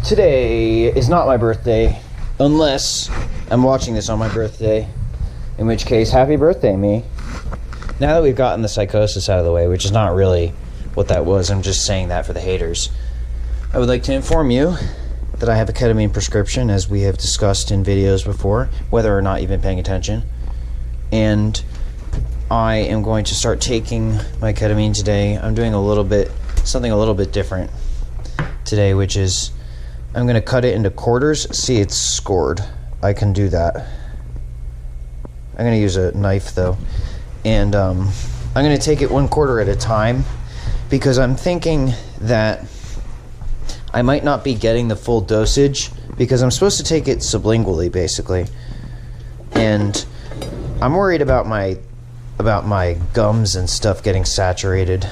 Today is not my birthday, unless I'm watching this on my birthday, in which case, happy birthday, me. Now that we've gotten the psychosis out of the way, which is not really what that was, I'm just saying that for the haters, I would like to inform you that I have a ketamine prescription, as we have discussed in videos before, whether or not you've been paying attention. And I am going to start taking my ketamine today. I'm doing something a little bit different today, which is I'm going to cut it into quarters. See, it's scored. I can do that. I'm going to use a knife, though. And I'm going to take it 1/4 at a time, because I'm thinking that I might not be getting the full dosage, because I'm supposed to take it sublingually, basically. And I'm worried about my gums and stuff getting saturated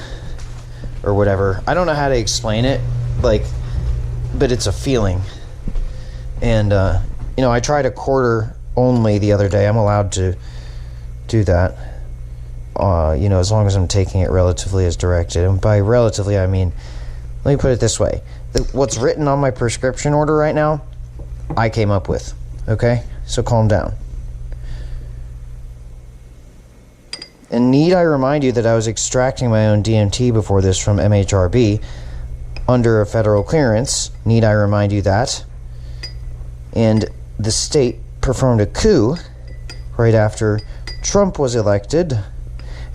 or whatever. I don't know how to explain it, but it's a feeling. And I tried 1/4 only the other day. I'm allowed to do that, as long as I'm taking it relatively as directed. And by relatively, I mean, let me put it this way. What's written on my prescription order right now, I came up with. Okay? So calm down. And need I remind you that I was extracting my own DMT before this from MHRB under a federal clearance? Need I remind you that? And the state performed a coup right after Trump was elected,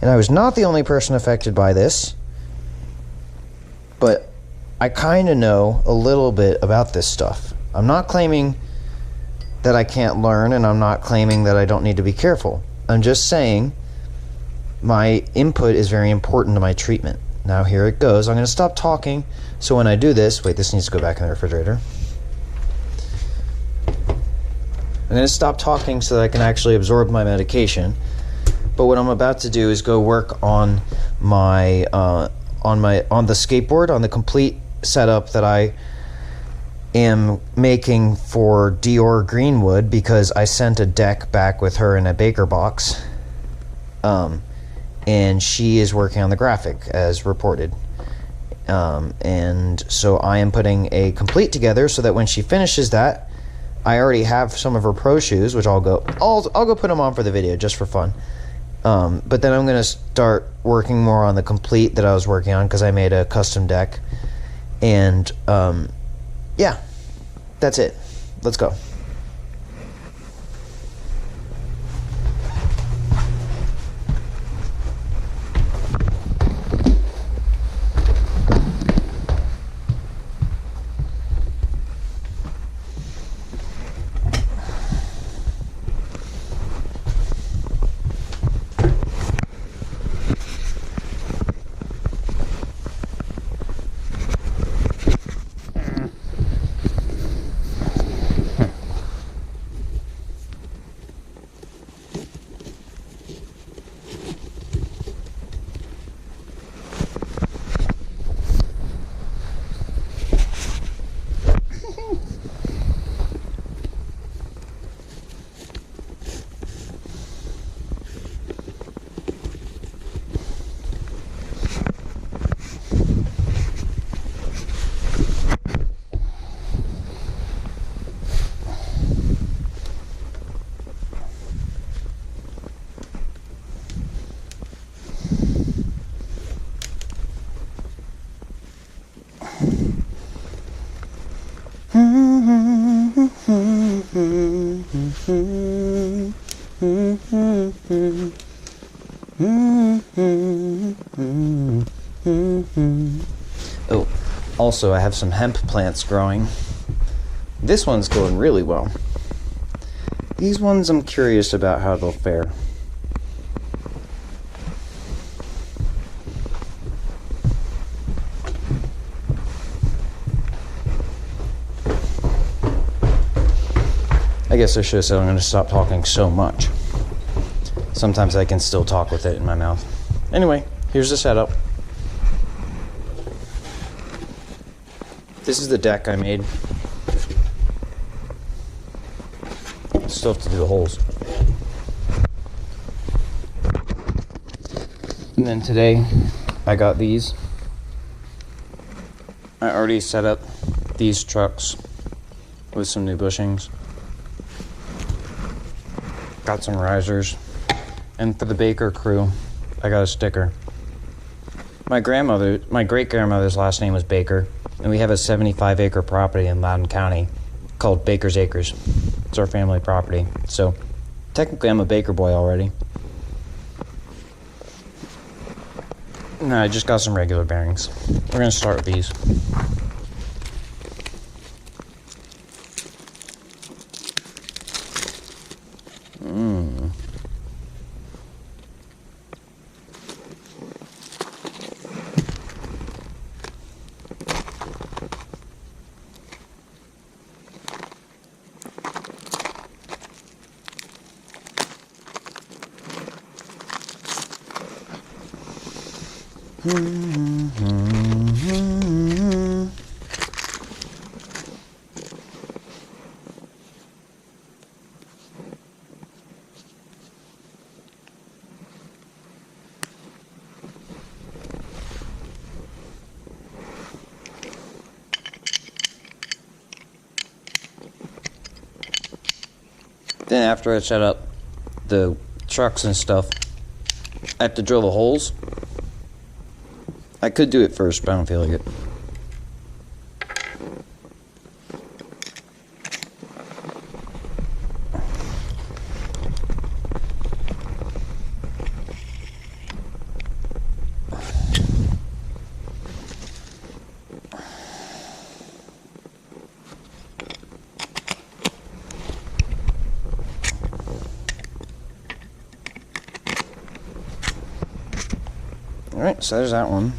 and I was not the only person affected by this, but I kind of know a little bit about this stuff. I'm not claiming that I can't learn, and I'm not claiming that I don't need to be careful. I'm just saying my input is very important to my treatment. Now here it goes. I'm going to stop talking, so when I do this... Wait, this needs to go back in the refrigerator. I'm going to stop talking so that I can actually absorb my medication. But what I'm about to do is go work on my on the skateboard, on the complete setup that I am making for Dior Greenwood, because I sent a deck back with her in a Baker box. And she is working on the graphic as reported. And so I am putting a complete together so that when she finishes that, I already have some of her pro shoes, which I'll go put them on for the video just for fun. But then I'm going to start working more on the complete that I was working on, because I made a custom deck. And yeah, that's it. Let's go. Oh, also I have some hemp plants growing. This one's going really well. These ones I'm curious about how they'll fare. I guess I should have said I'm going to stop talking so much. Sometimes I can still talk with it in my mouth. Anyway, here's the setup. This is the deck I made. Still have to do the holes. And then today, I got these. I already set up these trucks with some new bushings. Got some risers. And for the Baker crew, I got a sticker. My great-grandmother's last name was Baker, and we have a 75-acre property in Loudoun County called Baker's Acres. It's our family property. So, technically I'm a Baker boy already. No, I just got some regular bearings. We're going to start with these. Then after I set up the trucks and stuff, I have to drill the holes. I could do it first, but I don't feel like it. Alright, so there's that one.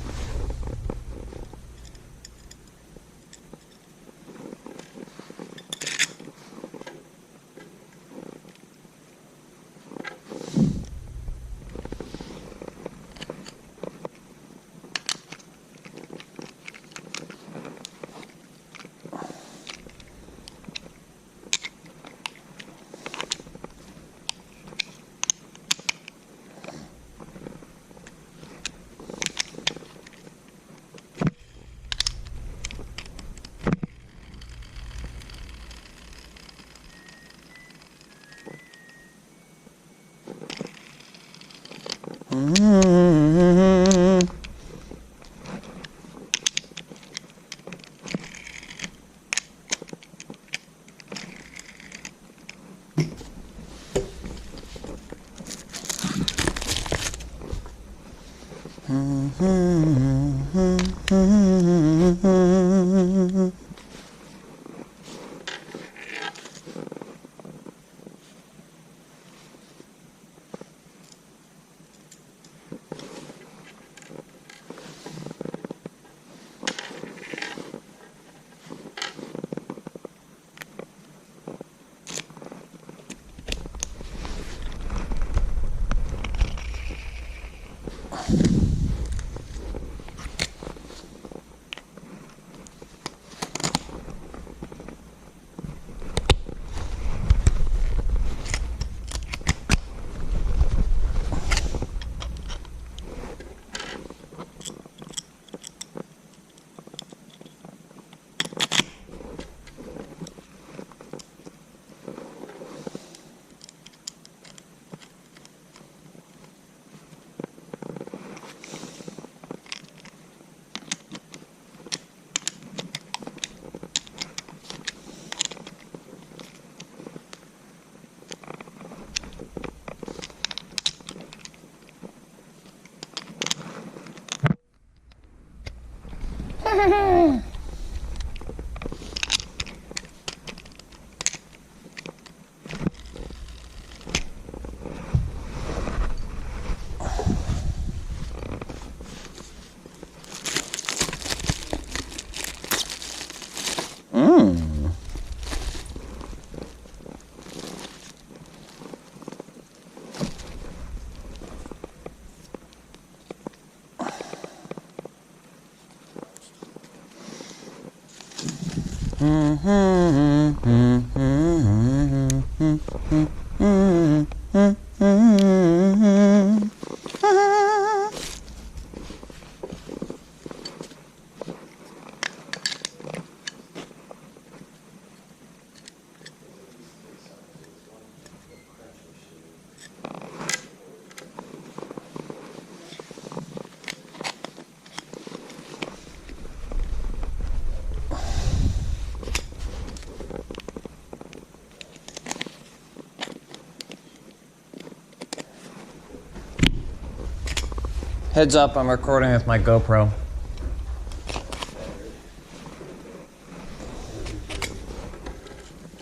Heads up, I'm recording with my GoPro.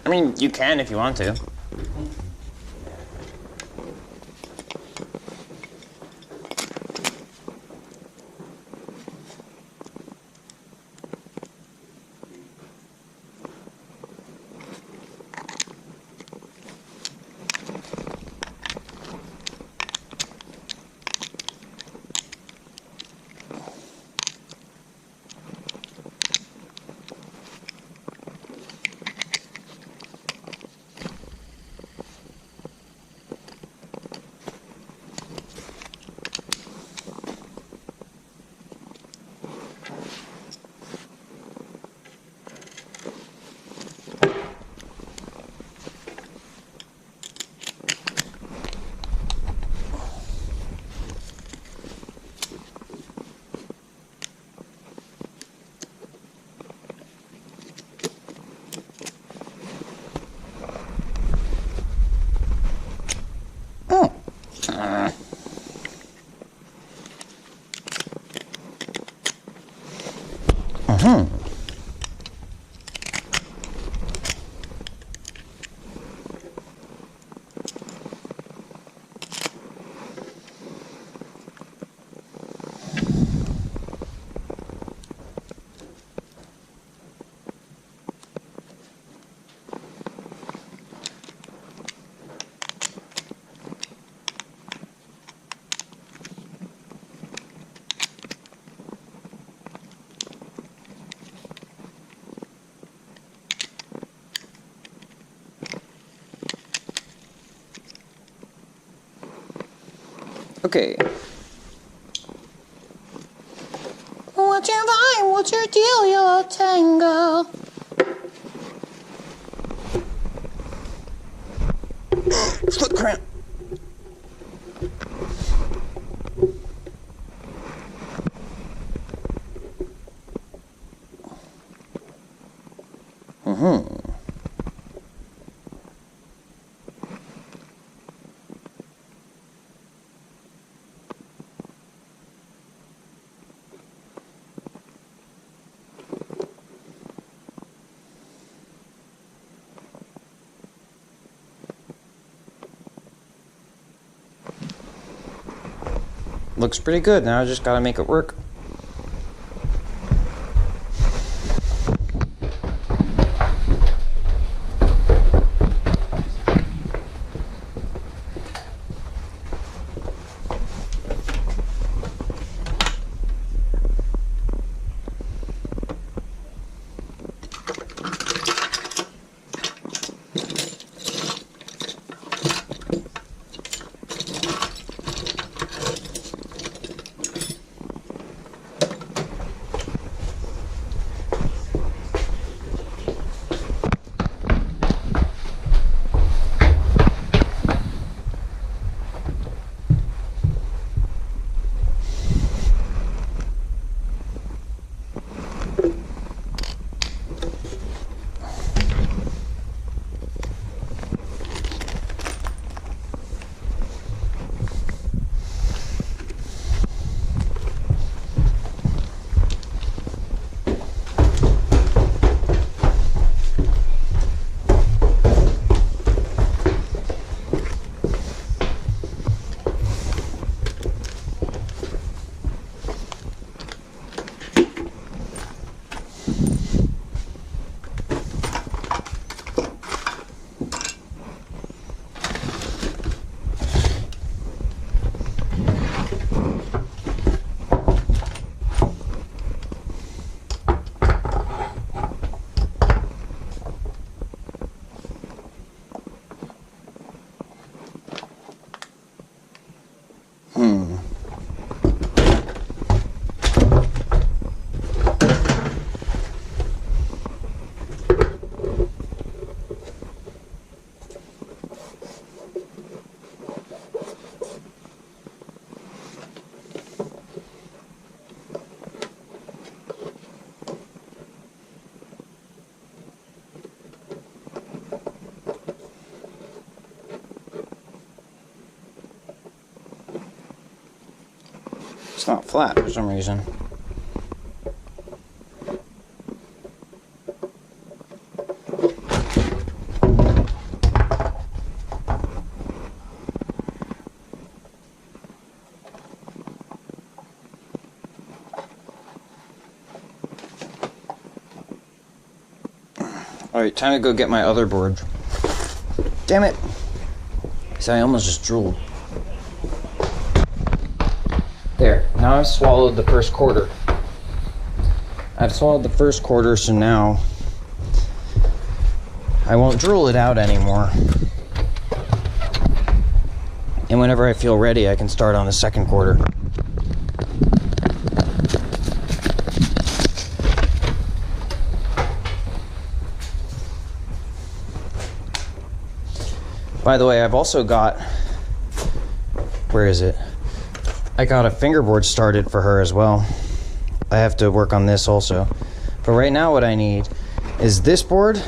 I mean, you can if you want to. Okay. What's your vibe? What's your deal, Yellow Tango? Foot cramp. Looks pretty good. Now I just gotta make it work. It's not flat for some reason. Alright, time to go get my other board. Damn it! See, I almost just drooled. There, now I've swallowed the first quarter. I've swallowed the first quarter, so now I won't drool it out anymore. And whenever I feel ready, I can start on the second quarter. By the way, I've also got, where is it? I got a fingerboard started for her as well. I have to work on this also. But right now what I need is this board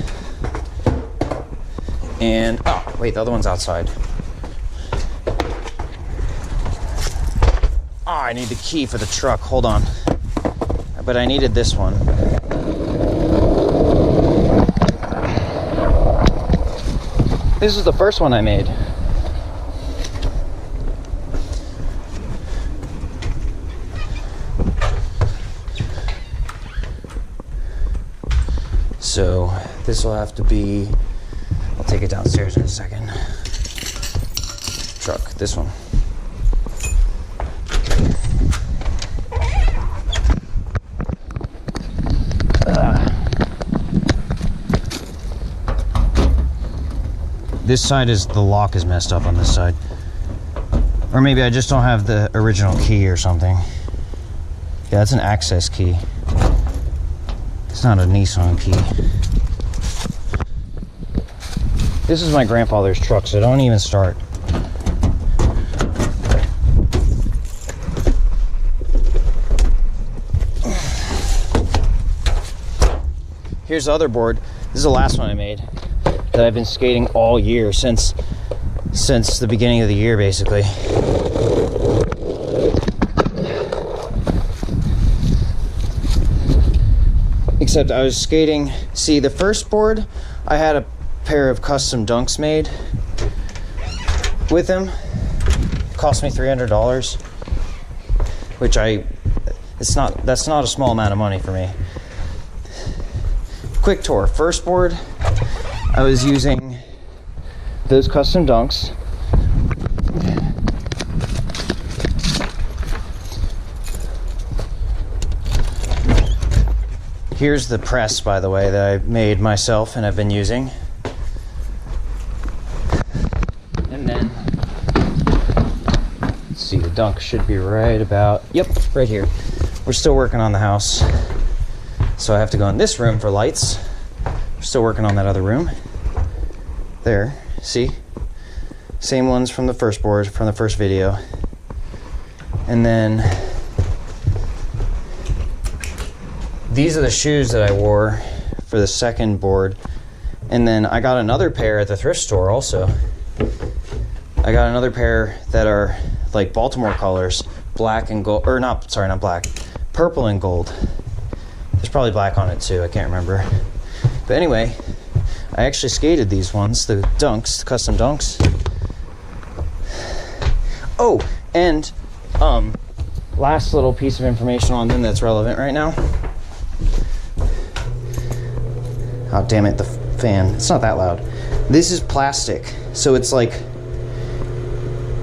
and, oh, wait, the other one's outside. Oh, I need the key for the truck, hold on. But I needed this one. This is the first one I made. So this will have to be, I'll take it downstairs in a second. Truck, this one. This side is, the lock is messed up on this side. Or maybe I just don't have the original key or something. Yeah, that's an access key. It's not a Nissan key. This is my grandfather's truck, so don't even start. Here's the other board. This is the last one I made that I've been skating all year since the beginning of the year, basically. Except I was skating, see, the first board, I had a pair of custom dunks made with them. It cost me $300, which that's not a small amount of money for me. Quick tour, first board, I was using those custom dunks. Here's the press, by the way, that I made myself and I've been using. And then, let's see, the dunk should be right about, yep, right here. We're still working on the house. So I have to go in this room for lights. We're still working on that other room. There, see? Same ones from the first board, from the first video. And then these are the shoes that I wore for the second board. And then I got another pair at the thrift store also. I got another pair that are like Baltimore colors, black and gold, or not, sorry, not black, purple and gold. There's probably black on it too, I can't remember. But anyway, I actually skated these ones, the dunks, the custom dunks. Oh, and last little piece of information on them that's relevant right now. Oh, damn it, the fan. It's not that loud. This is plastic, so it's like,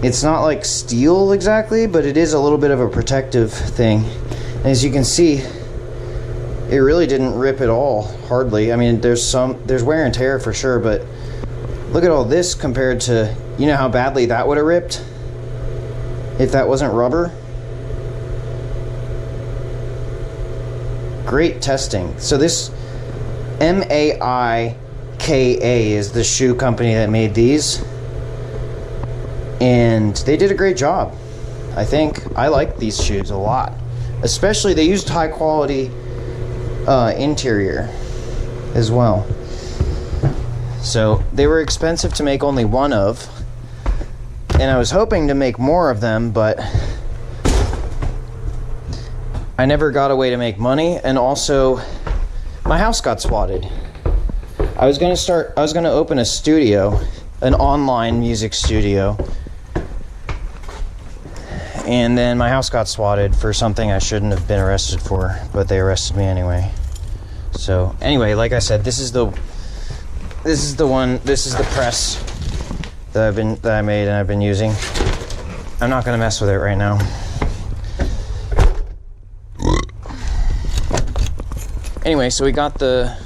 it's not like steel exactly, but it is a little bit of a protective thing. And as you can see, it really didn't rip at all, hardly. I mean, there's wear and tear for sure, but look at all this compared to, you know how badly that would have ripped if that wasn't rubber? Great testing. So this Maika is the shoe company that made these, and they did a great job. I think I like these shoes a lot, especially they used high quality interior as well. So they were expensive to make only one of, and I was hoping to make more of them, but I never got a way to make money, and also my house got swatted. I was gonna open a studio, an online music studio, and then my house got swatted for something I shouldn't have been arrested for, but they arrested me anyway. So anyway, like I said, this is the press that I made and I've been using. I'm not gonna mess with it right now. Anyway, so we got the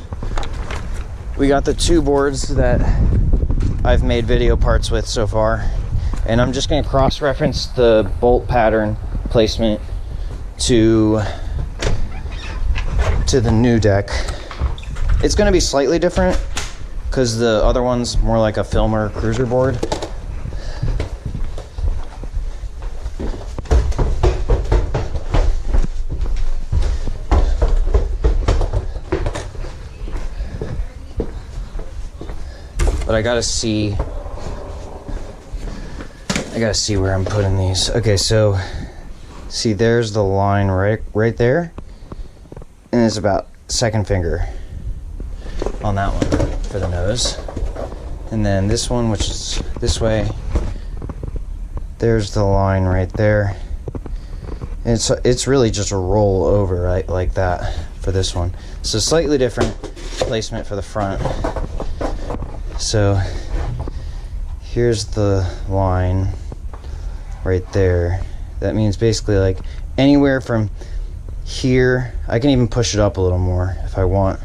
two boards that I've made video parts with so far, and I'm just going to cross-reference the bolt pattern placement to the new deck. It's going to be slightly different because the other one's more like a filmer cruiser board. But I gotta see where I'm putting these. Okay, so see, there's the line right there, and it's about second finger on that one for the nose, and then this one, which is this way, there's the line right there. It's really just a roll over, right, like that for this one. So slightly different placement for the front. So here's the line right there. That means basically like anywhere from here, I can even push it up a little more if I want,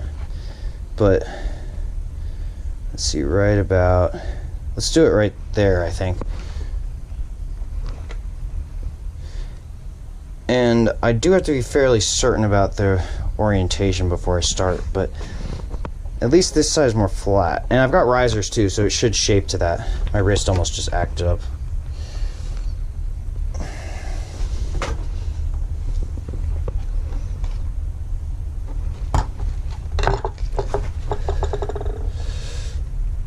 but let's see, let's do it right there, I think. And I do have to be fairly certain about the orientation before I start, but at least this side is more flat. And I've got risers too, so it should shape to that. My wrist almost just acted up.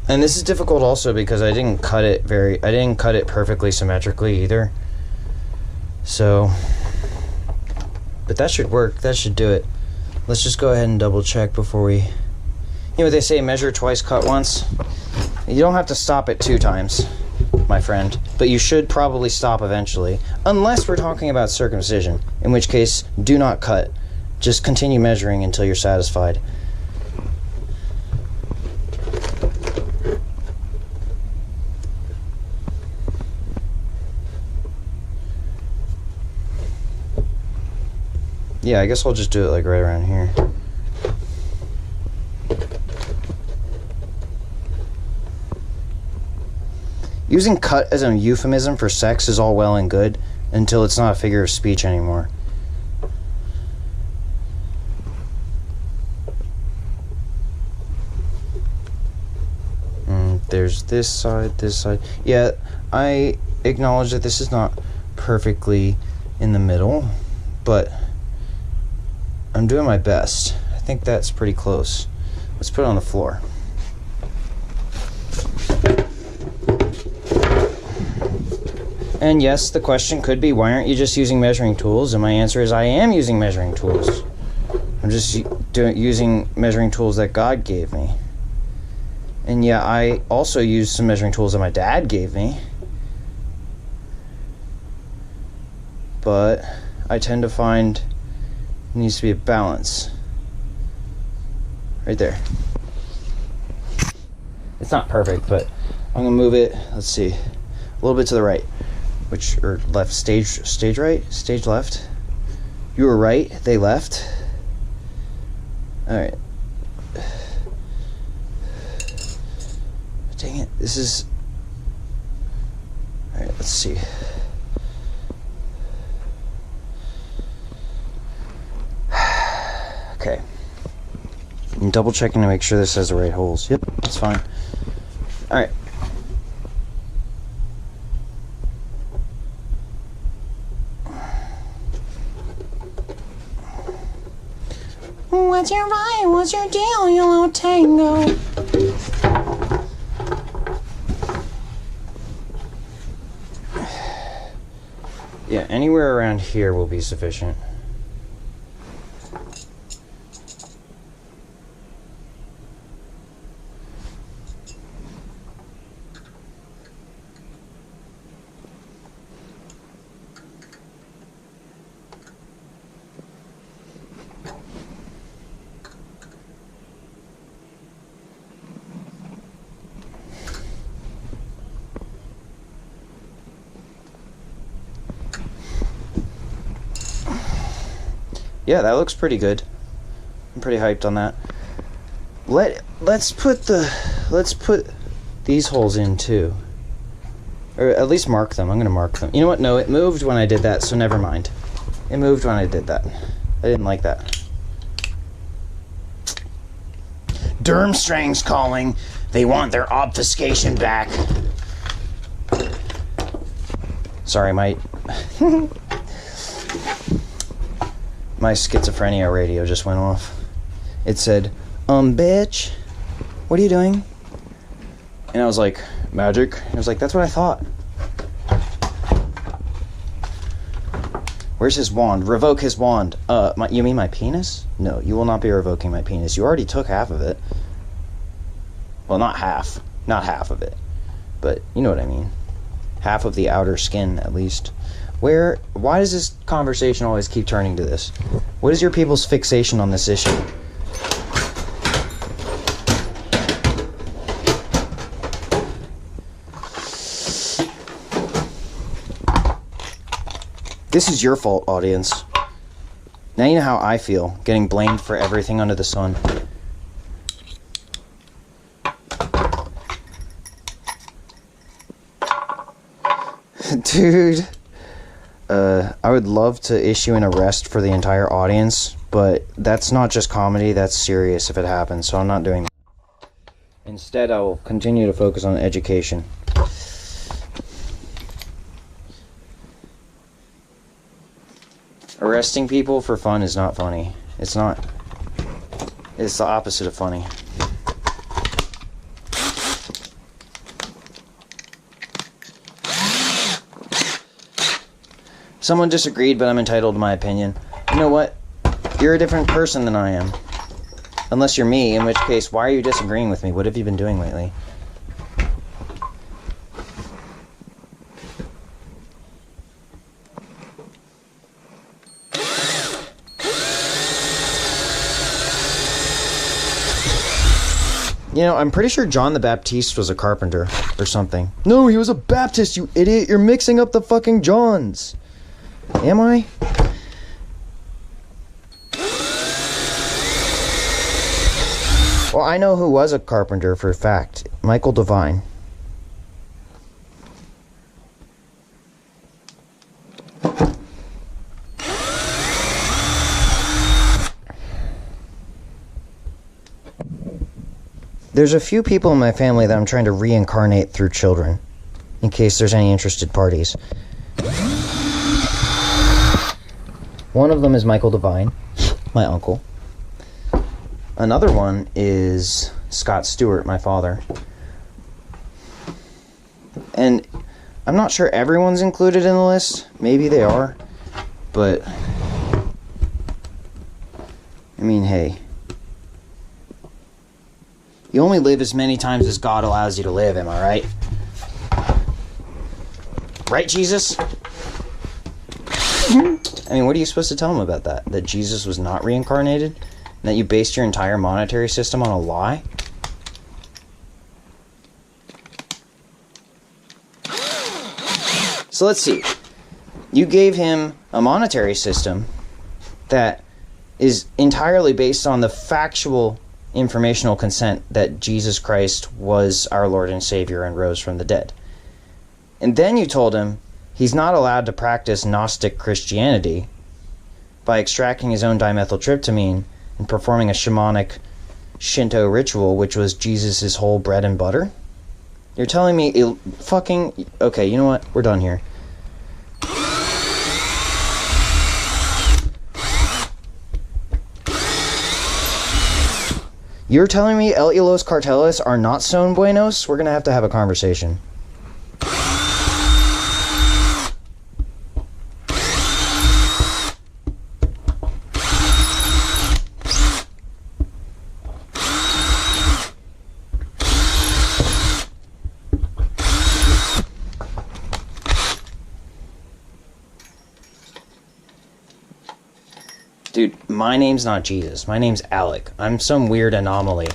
And this is difficult also because I didn't cut it perfectly symmetrically either. So, but that should work. That should do it. Let's just go ahead and double check before we... You know what they say, measure twice, cut once? You don't have to stop it 2 times, my friend, but you should probably stop eventually, unless we're talking about circumcision, in which case, do not cut. Just continue measuring until you're satisfied. Yeah, I guess I'll just do it like right around here. Using cut as a euphemism for sex is all well and good until it's not a figure of speech anymore. There's this side. Yeah, I acknowledge that this is not perfectly in the middle, but I'm doing my best. I think that's pretty close. Let's put it on the floor. And yes, the question could be, why aren't you just using measuring tools? And my answer is, I am using measuring tools. I'm just using measuring tools that God gave me. And yeah, I also use some measuring tools that my dad gave me. But I tend to find it needs to be a balance. Right there. It's not perfect, but I'm gonna move it, let's see, a little bit to the right. Or left, stage right, stage left. You were right, they left. Alright. Dang it, this is... Alright, let's see. Okay. I'm double checking to make sure this has the right holes. Yep, that's fine. Alright. What's your vibe? What's your deal, you little tango? Yeah, anywhere around here will be sufficient. Yeah, that looks pretty good. I'm pretty hyped on that. Let's put these holes in too. Or at least mark them. I'm gonna mark them. You know what? No, it moved when I did that, so never mind. It moved when I did that. I didn't like that. Durmstrang's calling. They want their obfuscation back. Sorry, my schizophrenia radio just went off. It said, bitch, what are you doing? And I was like, magic? I was like, that's what I thought. Where's his wand? Revoke his wand. You mean my penis? No, you will not be revoking my penis. You already took half of it. Well, not half. Not half of it. But you know what I mean. Half of the outer skin, at least. Why does this conversation always keep turning to this? What is your people's fixation on this issue? This is your fault, audience. Now you know how I feel, getting blamed for everything under the sun. Dude, I would love to issue an arrest for the entire audience, but that's not just comedy, that's serious if it happens, so I'm not doing that. Instead, I will continue to focus on education. Arresting people for fun is not funny. It's not. It's the opposite of funny. Someone disagreed, but I'm entitled to my opinion. You know what? You're a different person than I am. Unless you're me, in which case, why are you disagreeing with me? What have you been doing lately? You know, I'm pretty sure John the Baptist was a carpenter or something. No, he was a Baptist, you idiot! You're mixing up the fucking Johns! Am I? Well, I know who was a carpenter for a fact. Michael Devine. There's a few people in my family that I'm trying to reincarnate through children, in case there's any interested parties. One of them is Michael Devine, my uncle. Another one is Scott Stewart, my father. And I'm not sure everyone's included in the list. Maybe they are. But, I mean, hey. You only live as many times as God allows you to live, am I right? Right, Jesus? I mean, what are you supposed to tell him about that? That Jesus was not reincarnated? And that you based your entire monetary system on a lie? So let's see. You gave him a monetary system that is entirely based on the factual informational consent that Jesus Christ was our Lord and Savior and rose from the dead. And then you told him he's not allowed to practice Gnostic Christianity by extracting his own dimethyltryptamine and performing a shamanic Shinto ritual, which was Jesus' whole bread and butter? You're telling me fucking... Okay, you know what? We're done here. You're telling me El Hilos Carteles are not son buenos? We're gonna have to have a conversation. Dude, my name's not Jesus. My name's Alec. I'm some weird anomaly.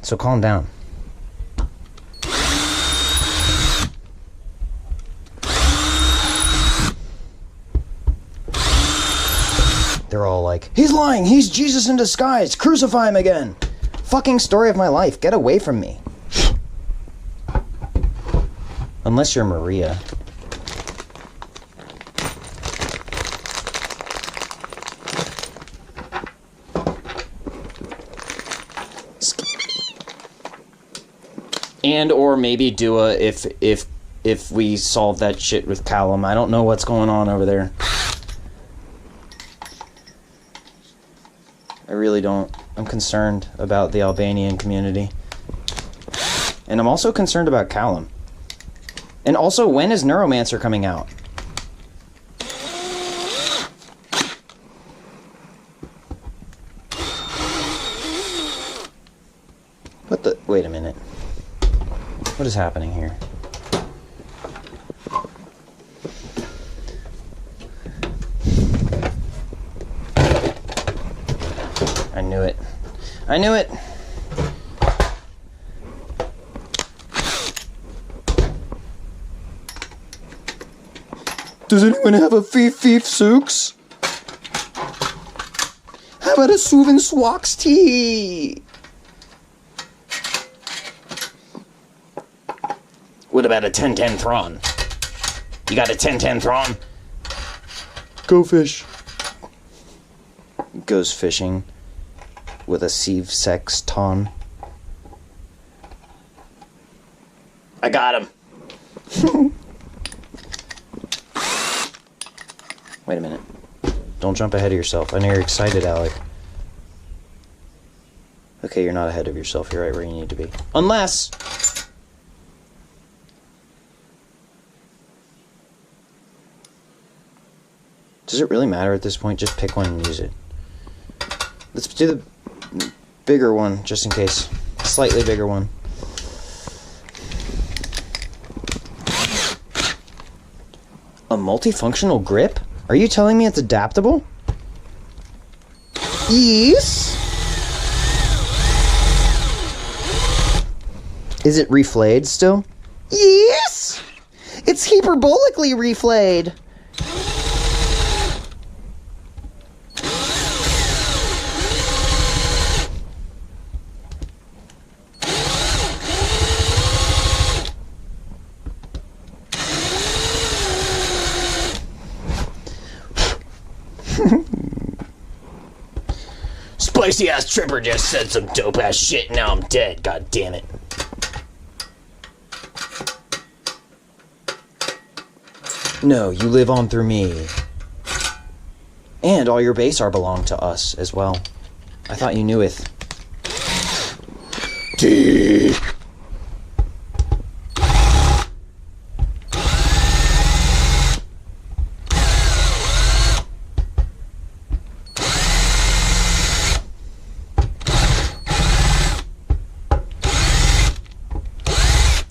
So calm down. like, he's lying, he's Jesus in disguise, crucify him again. Fucking story of my life, get away from me. Unless you're Maria. And or maybe Dua if we solve that shit with Callum. I don't know what's going on over there. I really don't. I'm concerned about the Albanian community. And I'm also concerned about Callum. And also, when is Neuromancer coming out? What the... Wait a minute. What is happening here? I knew it. I knew it! Does anyone have a Fief Souks? How about a Suven Swax tea? What about a 10-10 Thrawn? You got a 10-10 Thrawn? Go fish. Goes fishing with a sieve sex ton. I got him. Wait a minute. Don't jump ahead of yourself. I know you're excited, Alec. Okay, you're not ahead of yourself. You're right where you need to be. Unless... Does it really matter at this point? Just pick one and use it. Let's do the bigger one, just in case. Slightly bigger one. A multifunctional grip? Are you telling me it's adaptable? Yes. Is it reflayed still? Yes! It's hyperbolically reflayed. Spicy ass Tripper just said some dope ass shit. Now I'm dead. God damn it. No, you live on through me. And all your base are belong to us as well. I thought you knew it. D.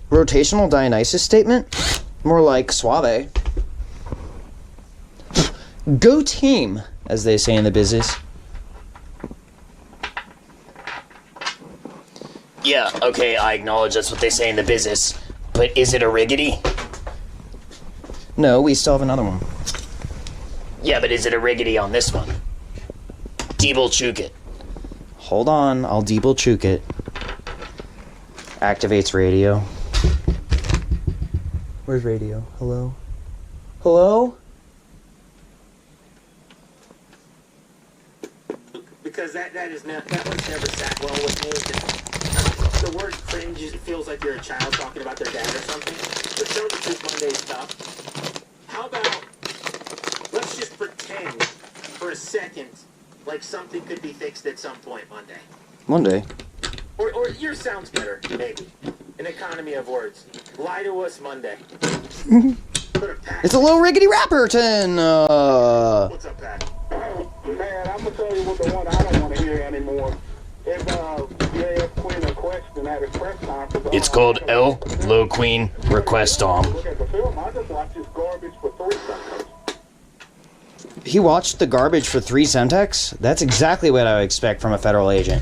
Rotational Dionysus statement? More like Suave. Go team, as they say in the business. Yeah, okay, I acknowledge that's what they say in the business. But is it a riggedy? No, we still have another one. Yeah, but is it a riggedy on this one? Deeble chook it. Hold on, I'll deeble chook it. Activates radio. Where's radio? Hello? Hello? Because that one's never sat well with me. The word cringe, it feels like you're a child talking about their dad or something. But Show the Truth Monday is tough. How about, let's just pretend for a second like something could be fixed at some point Monday. Monday? Or yours sounds better, maybe. An economy of words. Lie to us Monday. It's a little riggedy Rapperton! What's up, Pat? Man, I'm gonna tell you what the one I don't want to hear anymore. If you ask Queen a question at his press conference, It's called L. Low Queen Request look at the film. I just watched this garbage for 3 seconds. He watched the garbage for 3 Semtex? That's exactly what I would expect from a federal agent.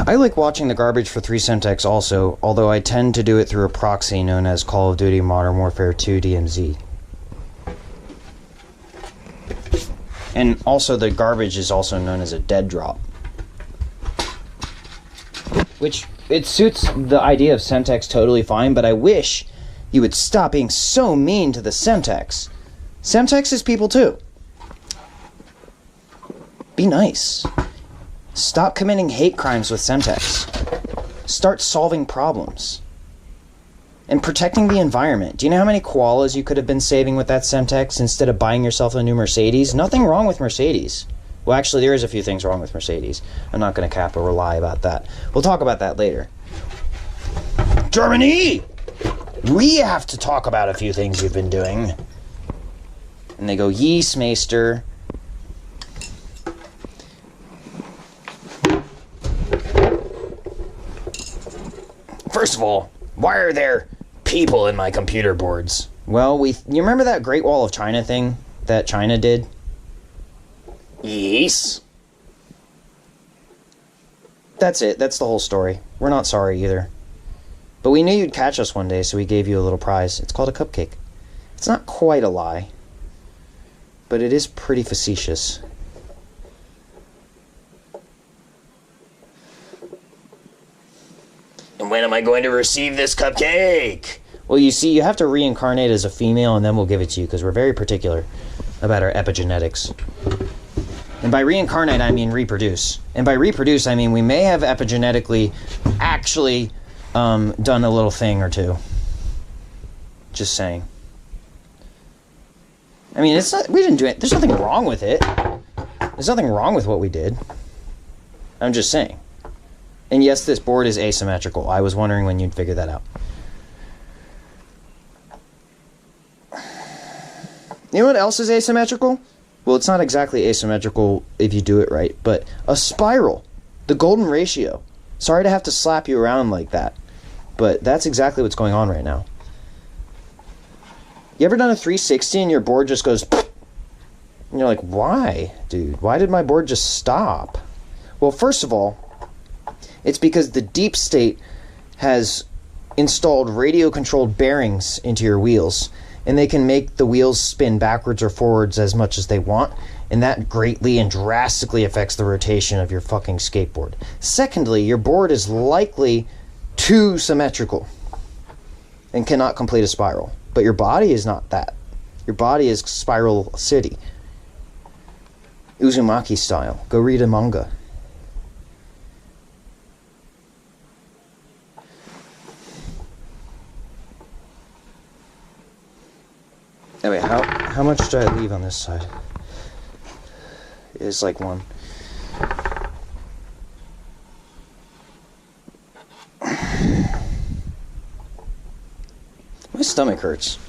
I like watching the garbage for 3 Semtex also, although I tend to do it through a proxy known as Call of Duty Modern Warfare 2 DMZ. And also the garbage is also known as a dead drop. Which, it suits the idea of Semtex totally fine, but I wish you would stop being so mean to the Semtex. Semtex is people too. Be nice. Stop committing hate crimes with Semtex. Start solving problems. And protecting the environment. Do you know how many koalas you could have been saving with that Semtex instead of buying yourself a new Mercedes? Nothing wrong with Mercedes. Well, actually, there is a few things wrong with Mercedes. I'm not going to cap or lie about that. We'll talk about that later. Germany! We have to talk about a few things you've been doing. And they go, Yees, Maester. First of all, why are there people in my computer boards? Well, you remember that Great Wall of China thing that China did? Yes. That's it. That's the whole story. We're not sorry either. But we knew you'd catch us one day, so we gave you a little prize. It's called a cupcake. It's not quite a lie, but it is pretty facetious. And when am I going to receive this cupcake? Well, you see, you have to reincarnate as a female, and then we'll give it to you, because we're very particular about our epigenetics. And by reincarnate, I mean reproduce. And by reproduce, I mean we may have epigenetically actually done a little thing or two. Just saying. I mean, it's not, we didn't do it. There's nothing wrong with it. There's nothing wrong with what we did. I'm just saying. And yes, this board is asymmetrical. I was wondering when you'd figure that out. You know what else is asymmetrical? Well, it's not exactly asymmetrical if you do it right, but a spiral. The golden ratio. Sorry to have to slap you around like that, but that's exactly what's going on right now. You ever done a 360 and your board just goes... And you're like, why, dude? Why did my board just stop? Well, first of all, it's because the deep state has installed radio-controlled bearings into your wheels, and they can make the wheels spin backwards or forwards as much as they want, and that greatly and drastically affects the rotation of your fucking skateboard. Secondly, your board is likely too symmetrical and cannot complete a spiral, but your body is not that. Your body is Spiral City. Uzumaki style. Go read a manga. Oh wait, how much did I leave on this side? It's like 1. My stomach hurts.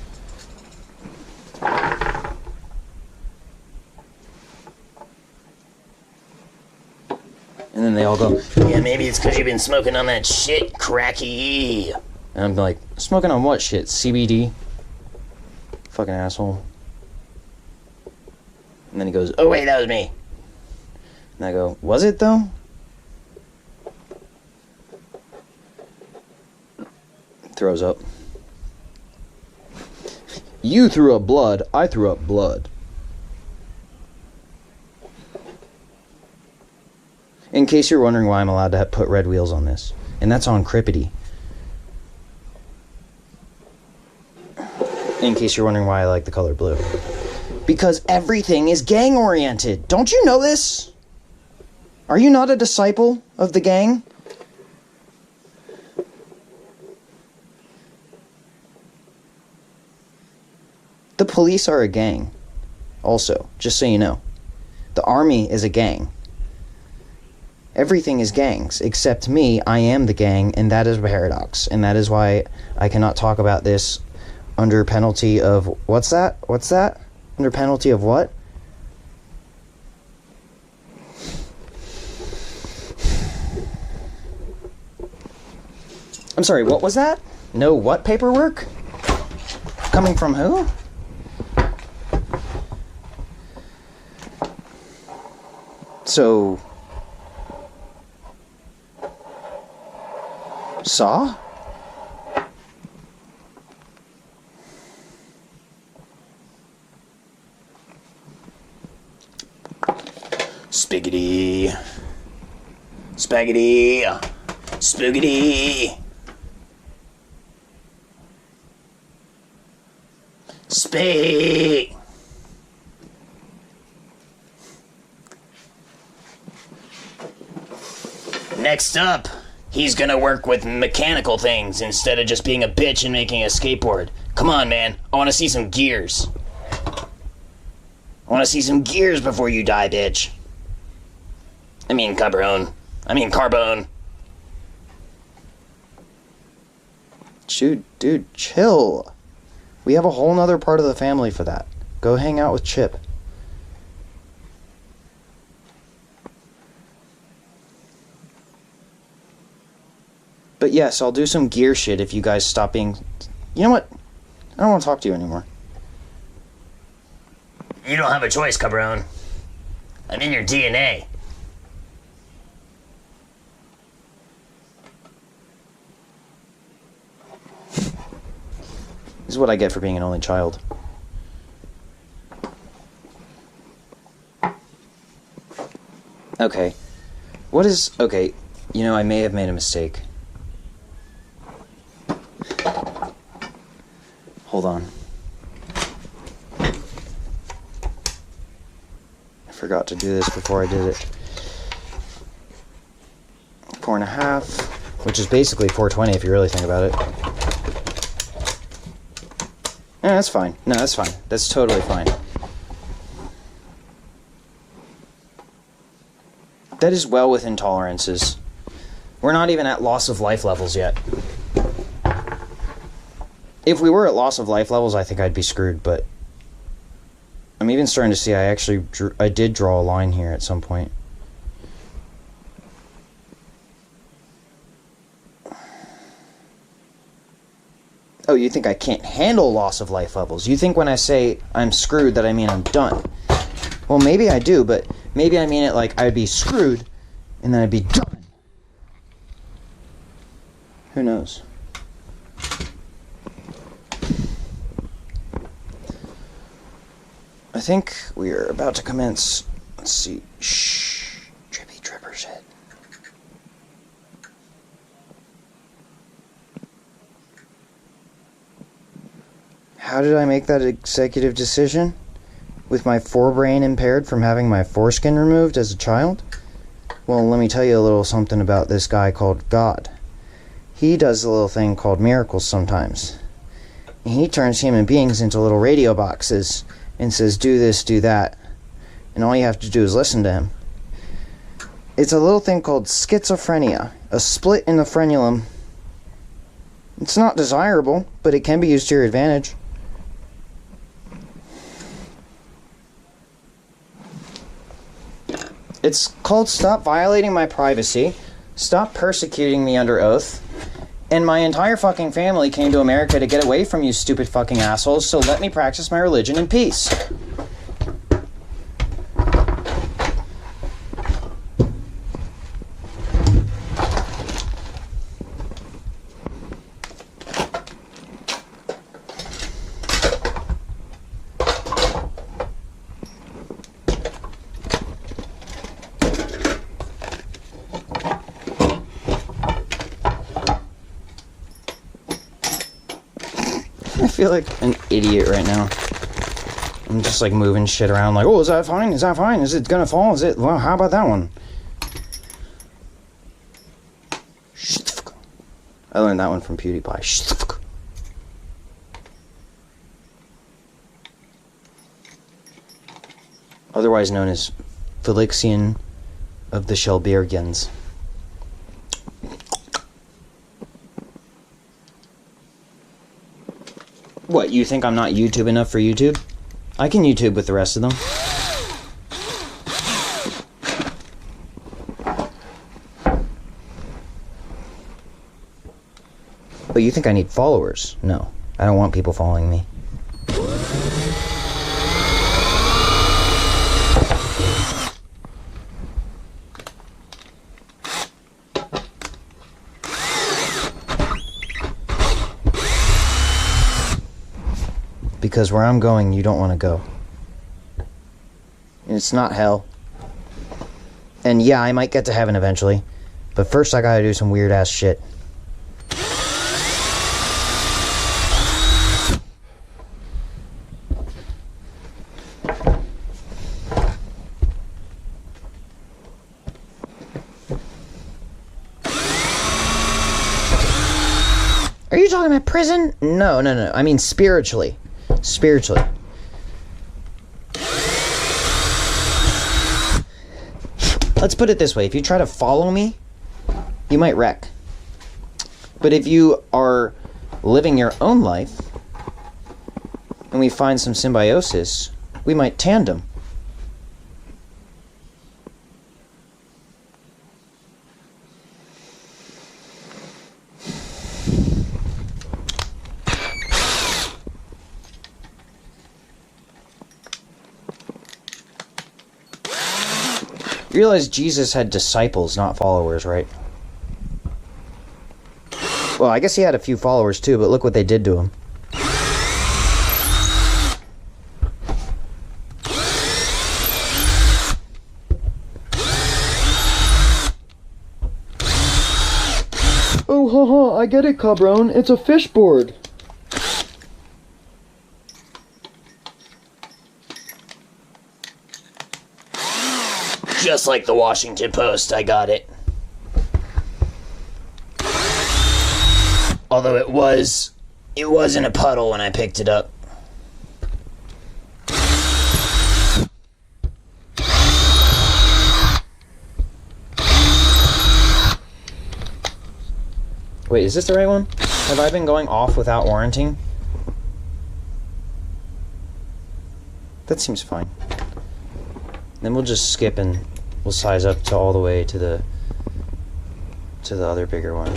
And then they all go, yeah, maybe it's because you've been smoking on that shit, cracky. And I'm like, smoking on what shit? CBD? Fucking asshole. And then he goes, oh wait, that was me. And I go, was it though? Throws up. You threw up blood, I threw up blood. In case you're wondering why I'm allowed to put red wheels on this. And that's on Crippity. In case you're wondering why I like the color blue. Because everything is gang-oriented. Don't you know this? Are you not a disciple of the gang? The police are a gang. Also, just so you know. The army is a gang. Everything is gangs, except me. I am the gang, and that is a paradox. And that is why I cannot talk about this under penalty of... What's that? What's that? Under penalty of what? I'm sorry, what was that? No what paperwork? Coming from who? So... Saw? Spiggity. Spaggity. Spoogity. Spay. Next up, he's gonna work with mechanical things instead of just being a bitch and making a skateboard. Come on, man. I wanna see some gears. I wanna see some gears before you die, bitch. I mean, Carbone. Dude, chill. We have a whole nother part of the family for that. Go hang out with Chip. But yes, I'll do some gear shit if you guys stop being... You know what? I don't want to talk to you anymore. You don't have a choice, Cabron. I'm in your DNA. This is what I get for being an only child. Okay. Okay, you know, I may have made a mistake. Hold on. I forgot to do this before I did it. 4.5, which is basically 420 if you really think about it. Yeah, that's fine. No, that's fine. That's totally fine. That is well within tolerances. We're not even at loss of life levels yet. If we were at loss of life levels, I think I'd be screwed, but... I'm even starting to see I did draw a line here at some point. Oh, you think I can't handle loss of life levels? You think when I say I'm screwed that I mean I'm done? Well, maybe I do, but maybe I mean it like I'd be screwed and then I'd be done. Who knows? I think we are about to commence. Let's see. Shh. Trippy tripper shit. How did I make that executive decision? With my forebrain impaired from having my foreskin removed as a child? Well, let me tell you a little something about this guy called God. He does a little thing called miracles sometimes. And he turns human beings into little radio boxes and says, do this, do that. And all you have to do is listen to him. It's a little thing called schizophrenia, a split in the frenulum. It's not desirable, but it can be used to your advantage. It's called Stop Violating My Privacy, Stop Persecuting Me Under Oath, and my entire fucking family came to America to get away from you stupid fucking assholes, so let me practice my religion in peace. I feel like an idiot right now. I'm just like moving shit around like, oh, is that fine? Is that fine? Is it gonna fall? Is it? Well, how about that one? I learned that one from PewDiePie. Otherwise known as Felixian of the Shelbergians. What, you think I'm not YouTube enough for YouTube? I can YouTube with the rest of them. But you think I need followers? No, I don't want people following me. because where I'm going, you don't want to go. And it's not hell. And yeah, I might get to heaven eventually, but first I gotta do some weird ass shit. Are you talking about prison? No. I mean spiritually. Spiritually. Let's put it this way. If you try to follow me, you might wreck. But if you are living your own life, and we find some symbiosis, we might tandem. You realize Jesus had disciples, not followers, right? Well, I guess he had a few followers too, but look what they did to him. Oh, haha, I get it, Cabron. It's a fish board. Just like the Washington Post, I got it. Although it was in a puddle when I picked it up. Wait, is this the right one? Have I been going off without warranting? That seems fine. Then we'll just skip and we'll size up to all the way to the other bigger one.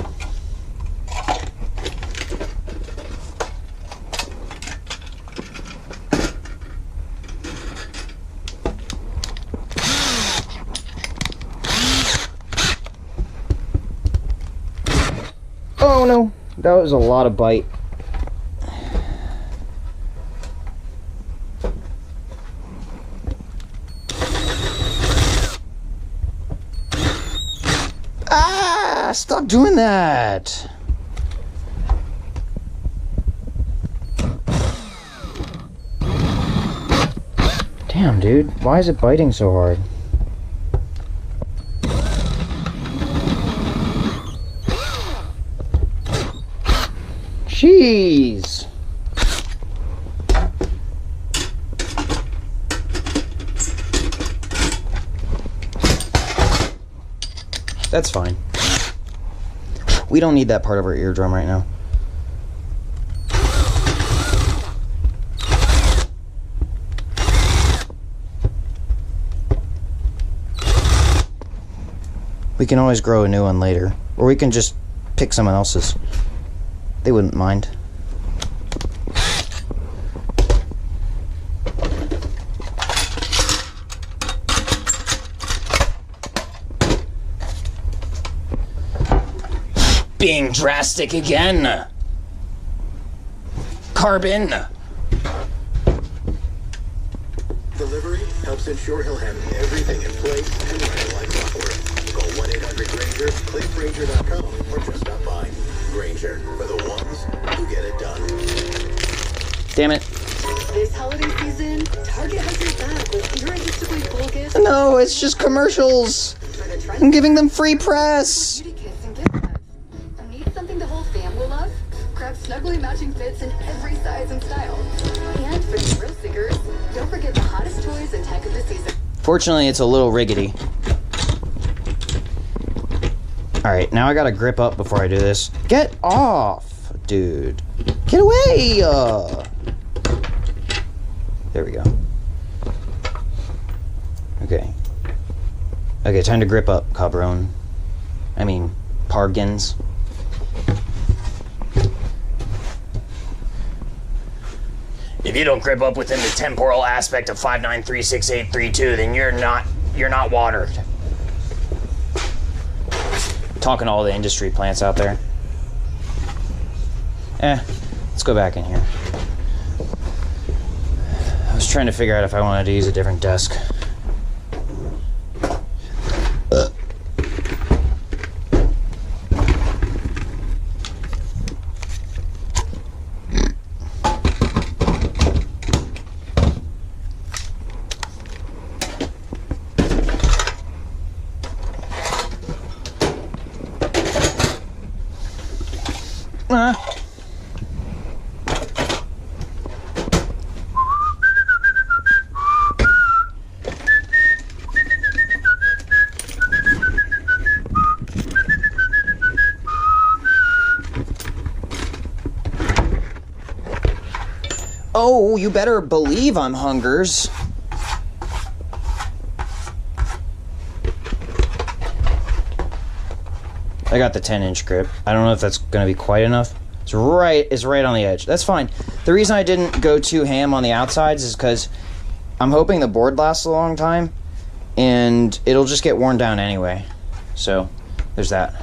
Oh no, that was a lot of bite. Stop doing that! Damn, dude. Why is it biting so hard? Jeez! That's fine. We don't need that part of our eardrum right now. We can always grow a new one later. Or we can just pick someone else's. They wouldn't mind. Being drastic again. Carbon. Delivery helps ensure he'll have everything in place and running like clockwork. Call 1-800-GRANGER, clickgranger.com, or just stop by. Granger, for the ones who get it done. Damn it. This holiday season, Target has your back with irresistibly cool gifts. No, it's just commercials. For the trend I'm giving them free press. beauty kits and gift sets. Need something the whole fam will love? Grab snuggly matching fits in every size and style. And for the thrill seekers, don't forget the hottest toys and tech of the season. Fortunately, it's a little riggedy. Alright, now I gotta grip up before I do this. Get off, dude. Get away! There we go. Okay. Okay, time to grip up, cabron. I mean, pargins. If you don't grip up within the temporal aspect of 5936832, then you're not watered. Talking to all the industry plants out there. Let's go back in here. trying to figure out if I wanted to use a different desk. Oh, you better believe I'm hungers. I got the 10-inch grip. I don't know if that's going to be quite enough. It's right on the edge. That's fine. The reason I didn't go too ham on the outsides is because I'm hoping the board lasts a long time, and it'll just get worn down anyway. So, there's that.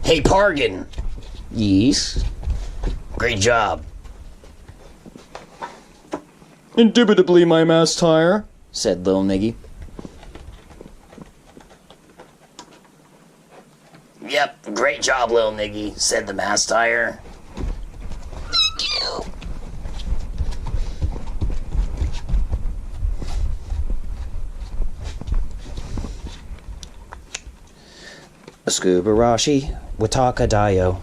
Hey, Pargan. Yes? Great job. Indubitably, my mass tire, said Lil Niggy. Yep, great job, Lil Niggy, said the mass tire. Thank you. Scubarashi Wataka Dio.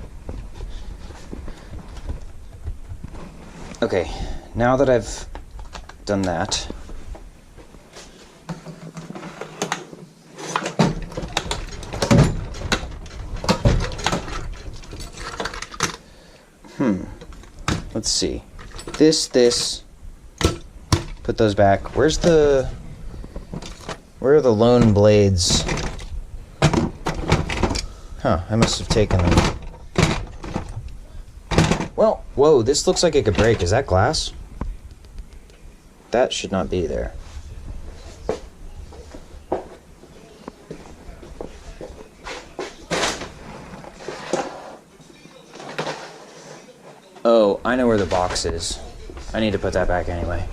Okay, now that I've done that, let's see. This, put those back. Where are the lone blades? Huh, I must have taken them. Well, whoa, this looks like it could break. Is that glass? That should not be there. Oh, I know where the box is. I need to put that back anyway.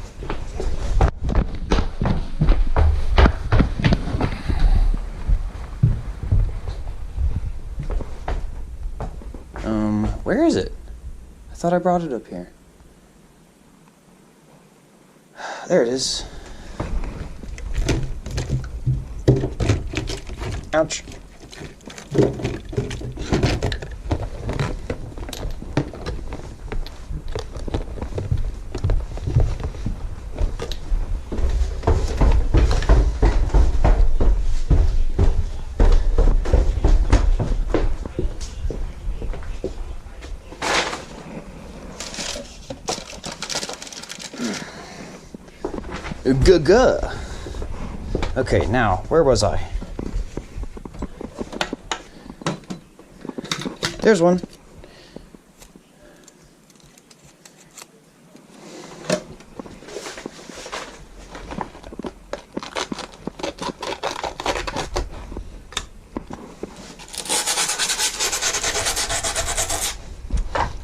Where is it? I thought I brought it up here. There it is. Ouch. Guh. Okay, now, where was I? There's one.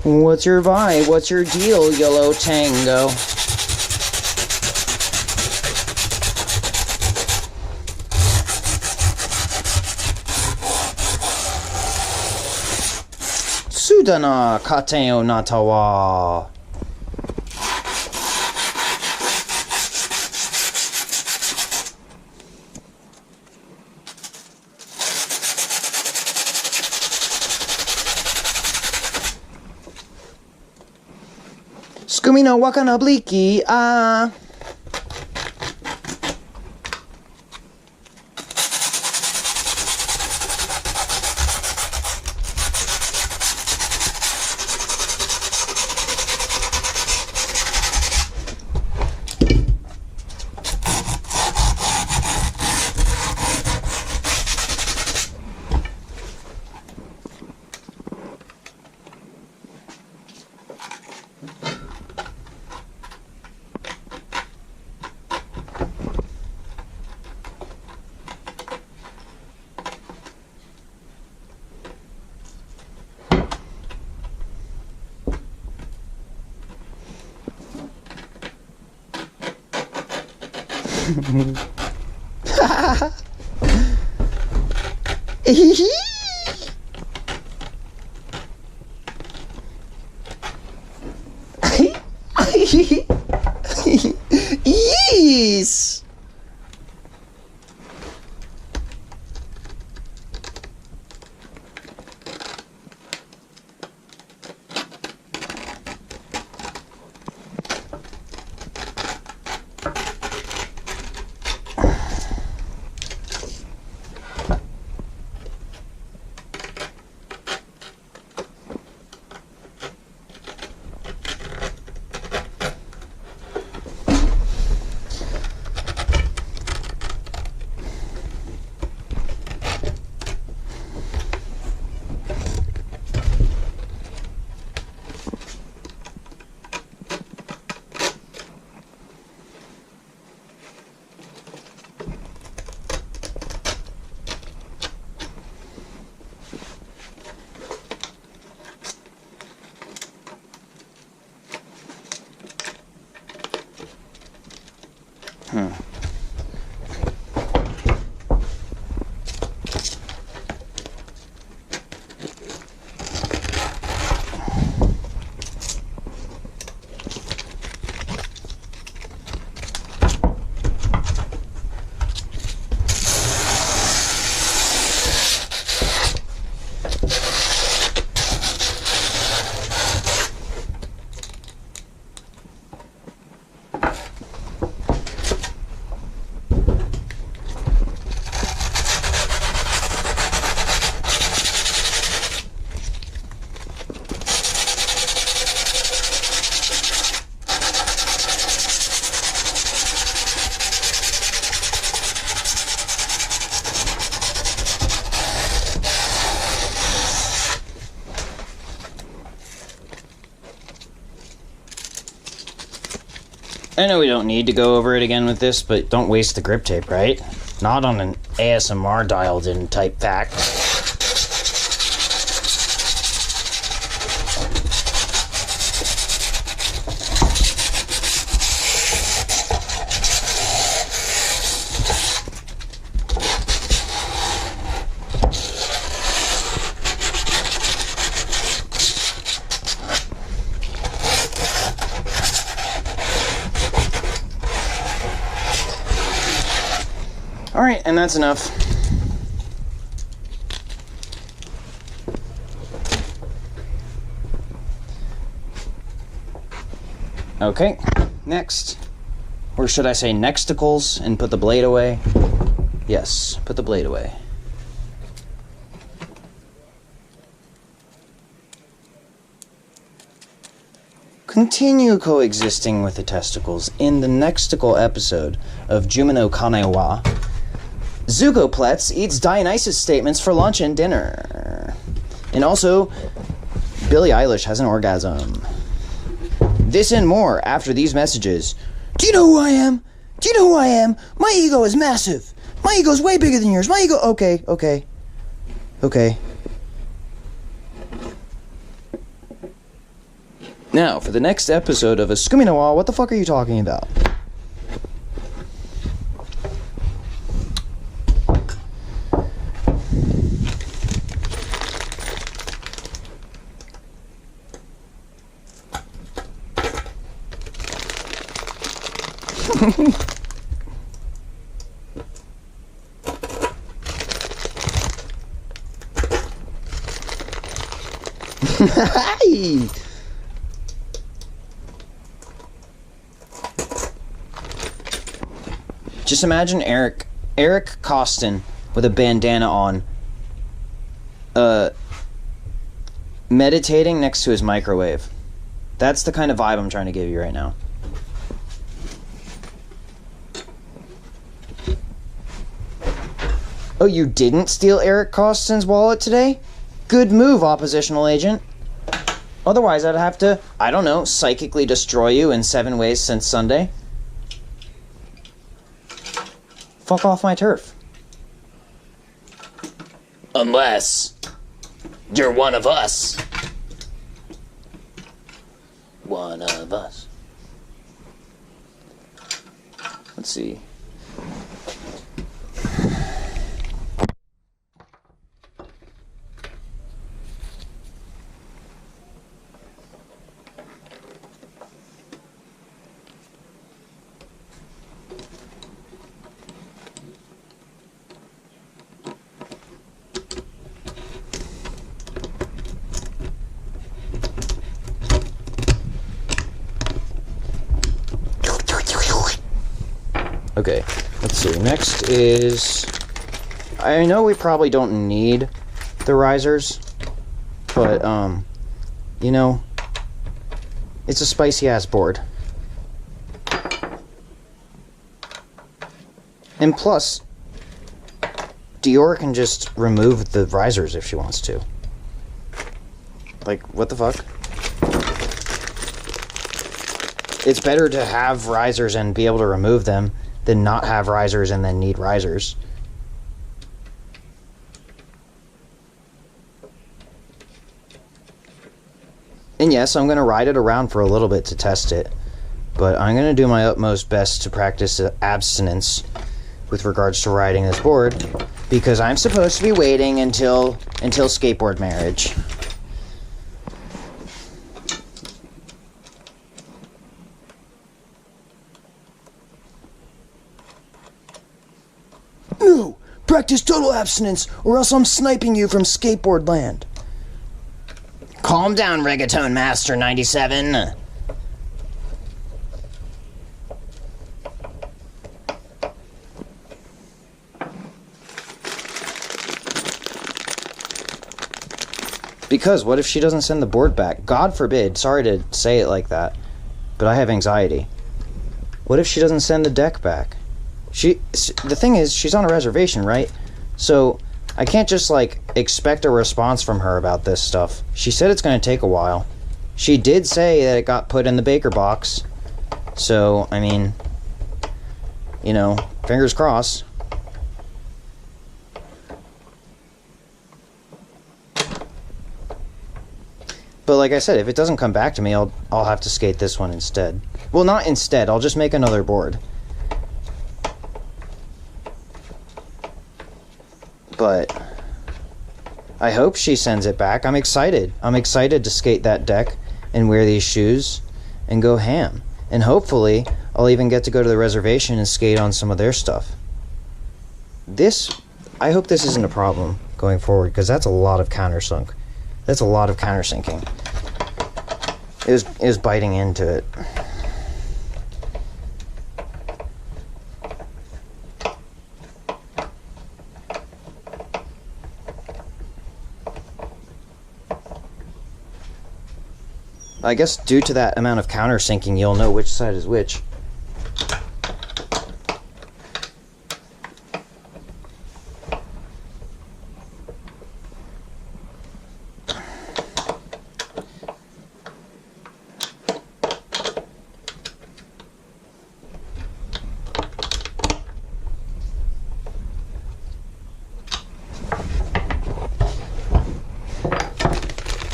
What's your vibe? What's your deal, Yellow Tango? Sudana Kateo Natawa. Skumi no waka no bliki, ah. Yes. I know we don't need to go over it again with this, but don't waste the grip tape, right? Not on an ASMR dialed in type fact. Alright, and that's enough. Okay, next. Or should I say nexticles and put the blade away? Yes, put the blade away. Continue coexisting with the testicles in the nexticle episode of Jumino Kanewa. Zuko eats Dionysus statements for lunch and dinner. And also, Billie Eilish has an orgasm. This and more after these messages. Do you know who I am? Do you know who I am? My ego is massive. My ego's way bigger than yours. My ego... Okay. Now, for the next episode of A Scooby Noir, what the fuck are you talking about? Hi! Just imagine Eric Costin with a bandana on, meditating next to his microwave. That's the kind of vibe I'm trying to give you right now. Oh, you didn't steal Eric Costin's wallet today? Good move, oppositional agent. Otherwise, I'd have to, I don't know, psychically destroy you in 7 ways since Sunday. Fuck off my turf. Unless you're one of us. One of us. Let's see. Okay, let's see. Next is... I know we probably don't need the risers, but, you know, it's a spicy-ass board. And plus, Dior can just remove the risers if she wants to. Like, what the fuck? It's better to have risers and be able to remove them than not have risers and then need risers. And yes, I'm going to ride it around for a little bit to test it, but I'm going to do my utmost best to practice abstinence with regards to riding this board, because I'm supposed to be waiting until skateboard marriage. No! Practice total abstinence, or else I'm sniping you from skateboard land. Calm down, Reggaeton Master 97. Because what if she doesn't send the board back? God forbid, sorry to say it like that, but I have anxiety. What if she doesn't send the deck back? The thing is, she's on a reservation, right? So I can't just, like, expect a response from her about this stuff. She said it's going to take a while. She did say that it got put in the Baker box. So, I mean, you know, fingers crossed. But like I said, if it doesn't come back to me, I'll have to skate this one instead. Well, not instead. I'll just make another board. But I hope she sends it back. I'm excited. I'm excited to skate that deck and wear these shoes and go ham. And hopefully, I'll even get to go to the reservation and skate on some of their stuff. I hope this isn't a problem going forward, because that's a lot of countersunk. That's a lot of countersinking. It was biting into it. I guess due to that amount of countersinking, you'll know which side is which.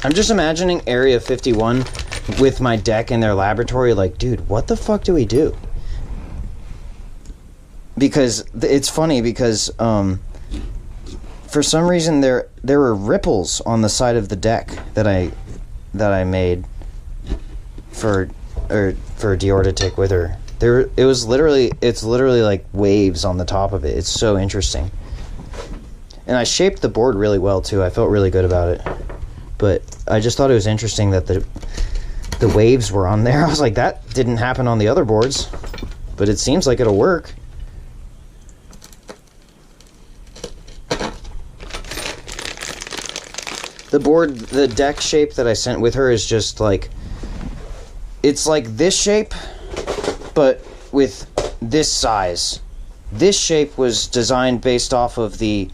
I'm just imagining Area 51 with my deck in their laboratory, like, dude, what the fuck do we do? Because it's funny because for some reason there were ripples on the side of the deck that I made for Dior to take with her. It's literally like waves on the top of it. It's so interesting. And I shaped the board really well too. I felt really good about it. But I just thought it was interesting that the waves were on there. I was like, that didn't happen on the other boards, but it seems like it'll work. The deck shape that I sent with her is just like, it's like this shape, but with this size. This shape was designed based off of the,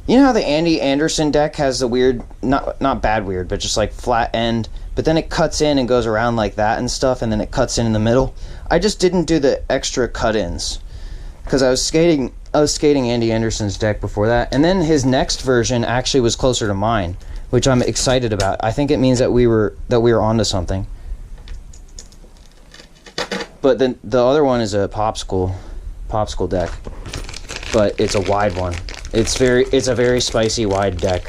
you know how the Andy Anderson deck has the weird, not bad weird, but just like flat end, but then it cuts in and goes around like that and stuff, and then it cuts in the middle. I just didn't do the extra cut-ins because I was skating Andy Anderson's deck before that, and then his next version actually was closer to mine, which I'm excited about. I think it means that we were onto something. But then the other one is a popsicle deck, but it's a wide one. It's a very spicy wide deck.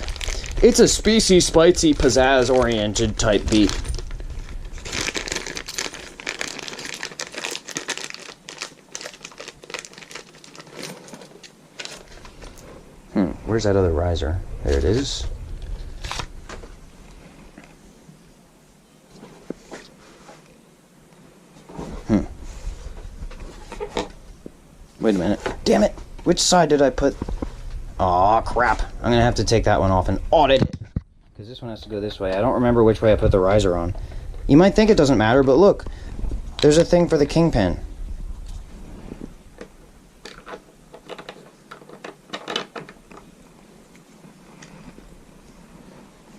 It's a spicy, spicy, pizzazz oriented type beat. Where's that other riser? There it is. Wait a minute. Damn it! Which side did I put? Aw, crap. I'm gonna have to take that one off and audit it. Because this one has to go this way. I don't remember which way I put the riser on. You might think it doesn't matter, but look. There's a thing for the kingpin.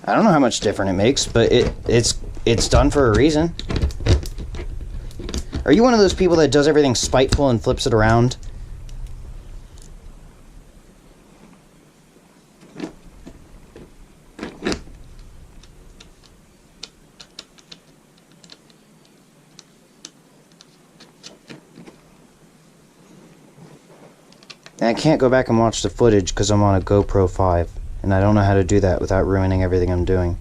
I don't know how much different it makes, but it's done for a reason. Are you one of those people that does everything spiteful and flips it around? And I can't go back and watch the footage because I'm on a GoPro 5, and I don't know how to do that without ruining everything I'm doing.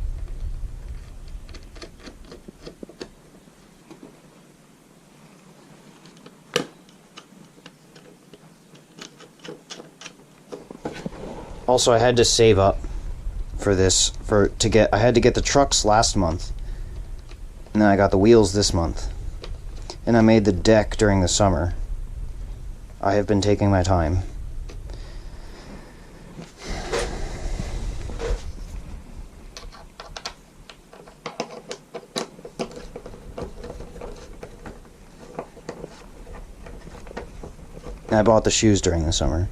Also, I had to save up for this, I had to get the trucks last month, and then I got the wheels this month, and I made the deck during the summer. I have been taking my time. And I bought the shoes during the summer.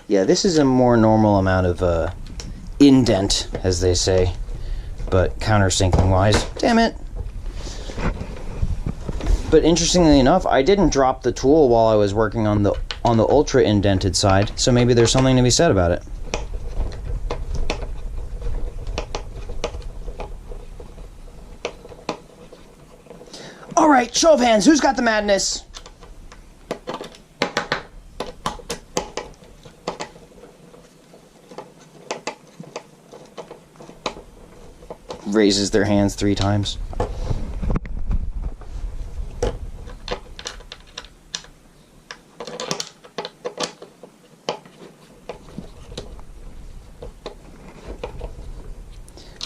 Yeah, this is a more normal amount of indent, as they say, but countersinking wise. Damn it! But interestingly enough, I didn't drop the tool while I was working on the ultra indented side, so maybe there's something to be said about it. All right, show of hands. Who's got the madness? Raises their hands 3 times.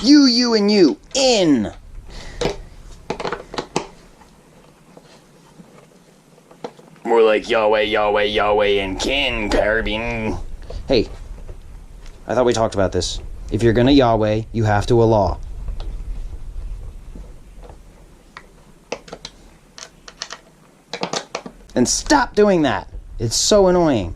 You, and you. In! More like Yahweh, Yahweh, Yahweh, and King Carabin. Hey, I thought we talked about this. If you're gonna Yahweh, you have to Allah. And stop doing that. It's so annoying.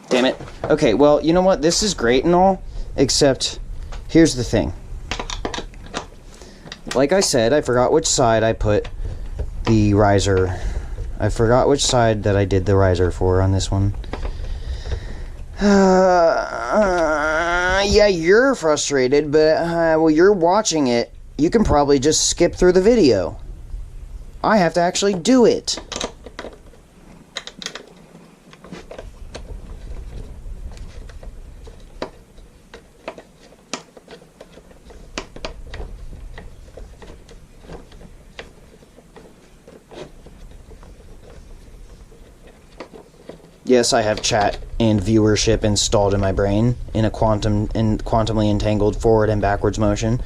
Damn it. Okay, well, you know what? This is great and all, except here's the thing. Like I said, I forgot which side I put the riser. I forgot which side that I did the riser for on this one. Yeah, you're frustrated, but well, you're watching it. You can probably just skip through the video. I have to actually do it. Yes, I have chat and viewership installed in my brain in a quantumly entangled forward and backwards motion.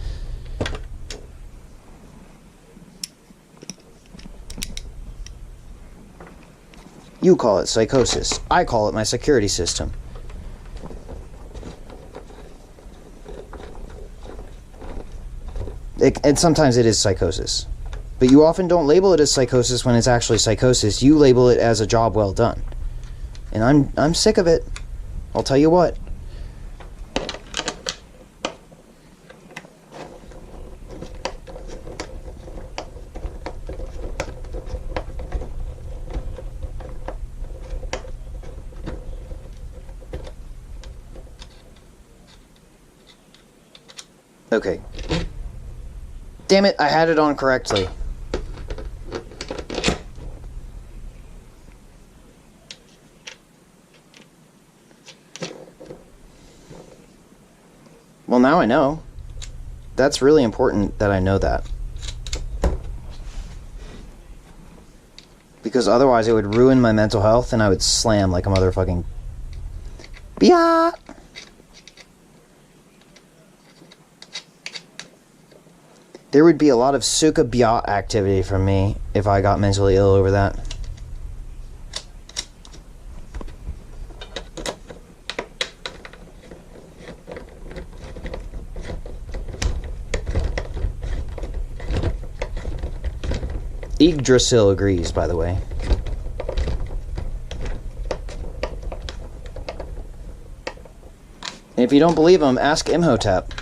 You call it psychosis. I call it my security system. And sometimes it is psychosis. But you often don't label it as psychosis when it's actually psychosis. You label it as a job well done. And I'm sick of it. I'll tell you what. Okay. Damn it, I had it on correctly. Well, now I know. That's really important that I know that. Because otherwise it would ruin my mental health and I would slam like a motherfucking... Biatch! There would be a lot of suka biatch activity from me if I got mentally ill over that. Yggdrasil agrees, by the way. And if you don't believe him, ask Imhotep.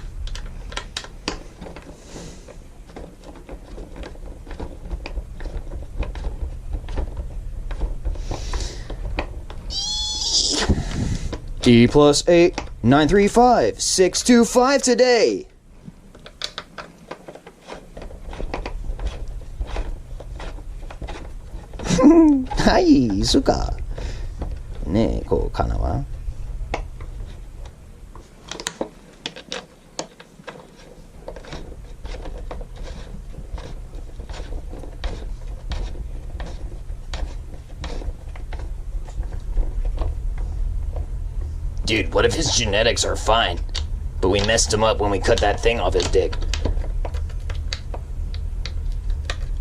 D plus 8, 935, 625 today. Hai, suka. Ne, ko kana wa. Dude, what if his genetics are fine, but we messed him up when we cut that thing off his dick?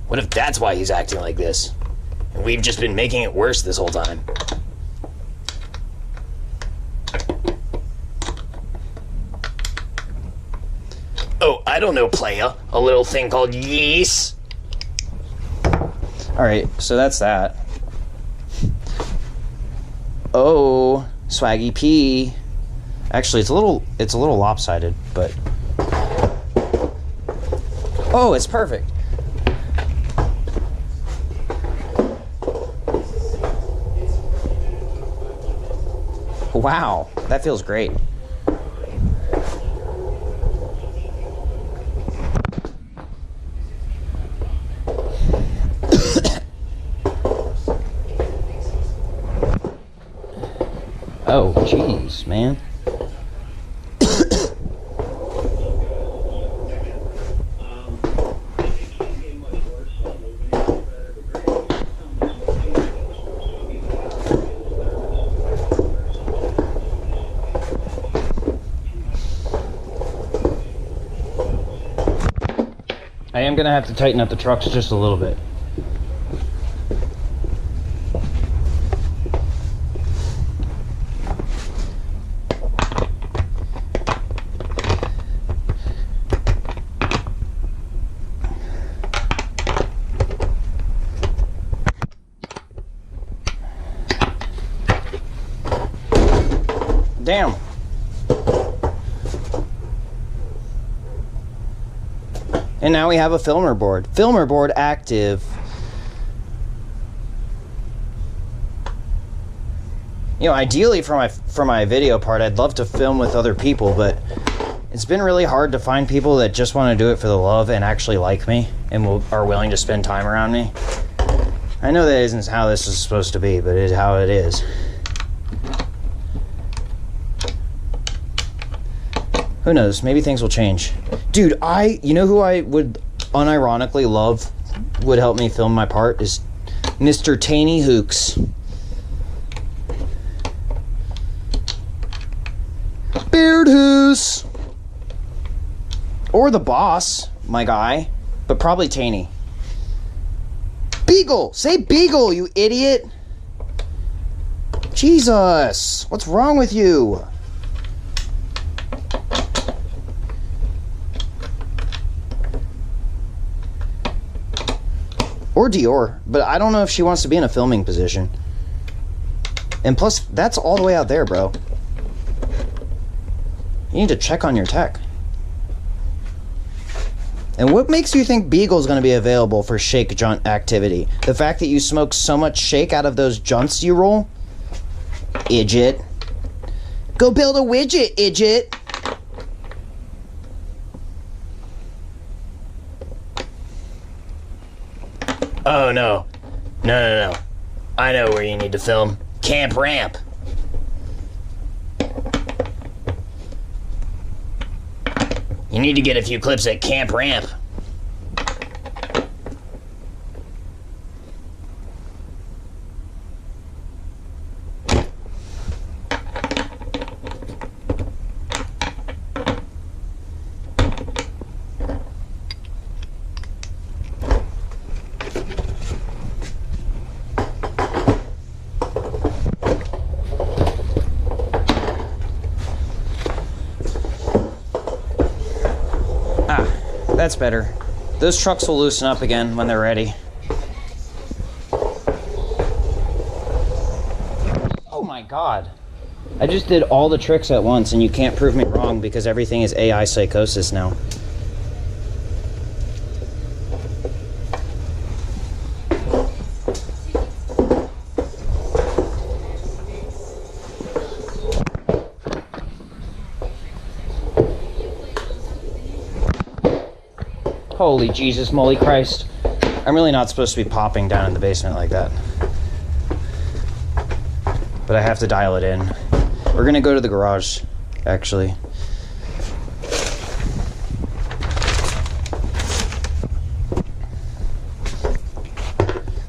What if that's why he's acting like this? And we've just been making it worse this whole time. Oh, I don't know, playa. A little thing called yeast. Alright, so that's that. Oh, Swaggy P. Actually, it's a little lopsided, but... Oh, it's perfect. Wow, that feels great. Oh, jeez, man. I am gonna have to tighten up the trucks just a little bit. Damn. And now we have a filmer board. Filmer board active. You know, ideally for my video part, I'd love to film with other people, but it's been really hard to find people that just want to do it for the love and actually like me and are willing to spend time around me. I know that isn't how this is supposed to be, but it is how it is. Who knows? Maybe things will change. Dude, you know who I would unironically love would help me film my part is Mr. Taney Hooks. Beard Hoos. Or the boss, my guy. But probably Taney. Beagle! Say Beagle, you idiot! Jesus! What's wrong with you? Or Dior, but I don't know if she wants to be in a filming position. And plus, that's all the way out there, bro. You need to check on your tech. And what makes you think Beagle's going to be available for shake junt activity? The fact that you smoke so much shake out of those junts you roll? Idjit. Go build a widget, idjit. Oh, no. No. I know where you need to film. Camp Ramp. You need to get a few clips at Camp Ramp. That's better. Those trucks will loosen up again when they're ready. Oh my god. I just did all the tricks at once and you can't prove me wrong because everything is AI psychosis now. Holy Jesus, moly Christ. I'm really not supposed to be popping down in the basement like that. But I have to dial it in. We're gonna go to the garage, actually.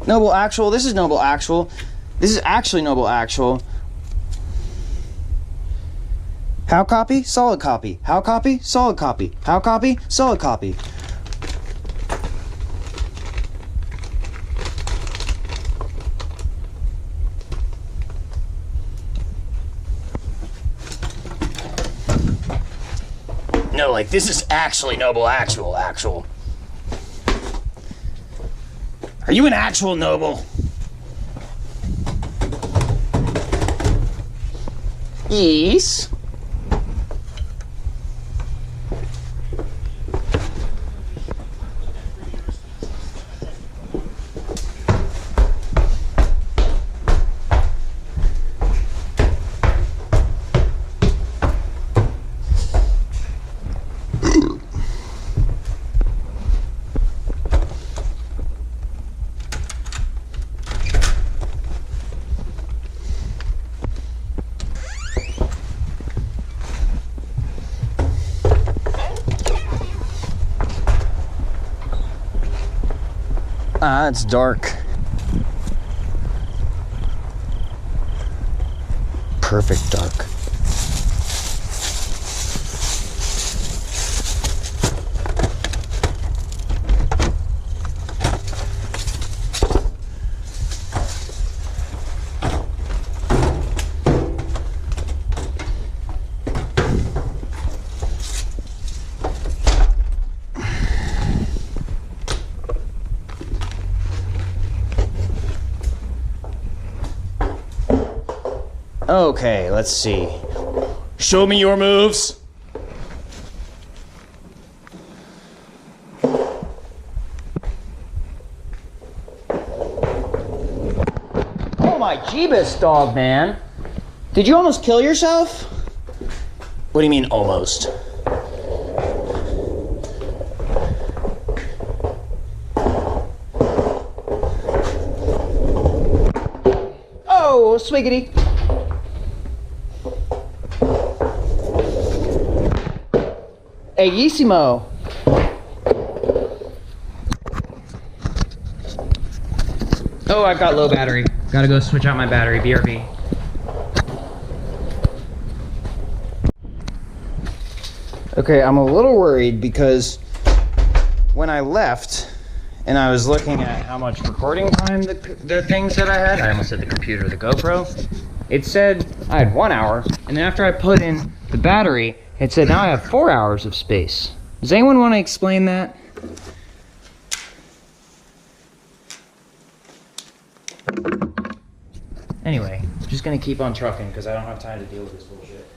Noble Actual, this is Noble Actual. This is actually Noble Actual. How copy? Solid copy. How copy? Solid copy. How copy? Solid copy. No, like, this is actually Noble Actual. Are you an actual Noble? Yes. Ah, it's dark. Perfect dark. Okay, let's see. Show me your moves. my Jeebus, dog man. Did you almost kill yourself? What do you mean, almost? Oh, swiggity. Egissimo. Oh, I've got low battery. Gotta go switch out my battery, BRB. Okay, I'm a little worried because when I left and I was looking at how much recording time the thing said I had, I almost said the computer, the GoPro, it said I had 1 hour, and then after I put in the battery, it said now I have 4 hours of space. Does anyone want to explain that? Anyway, I'm just gonna keep on trucking because I don't have time to deal with this bullshit.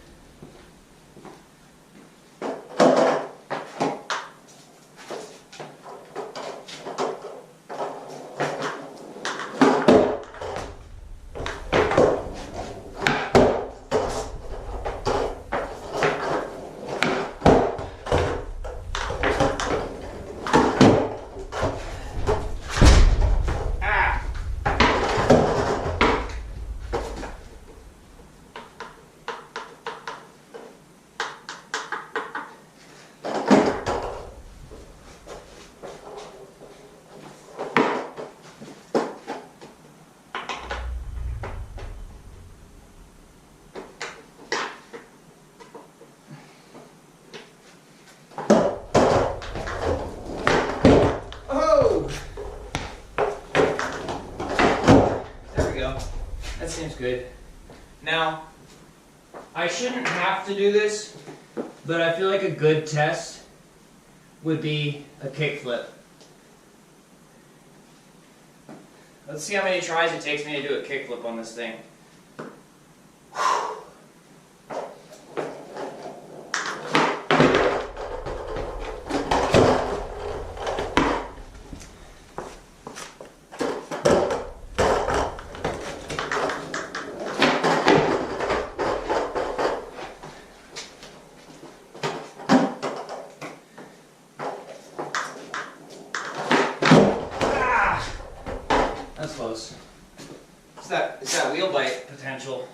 That seems good. Now, I shouldn't have to do this, but I feel like a good test would be a kickflip. Let's see how many tries it takes me to do a kickflip on this thing. That's close. It's that wheel bite potential.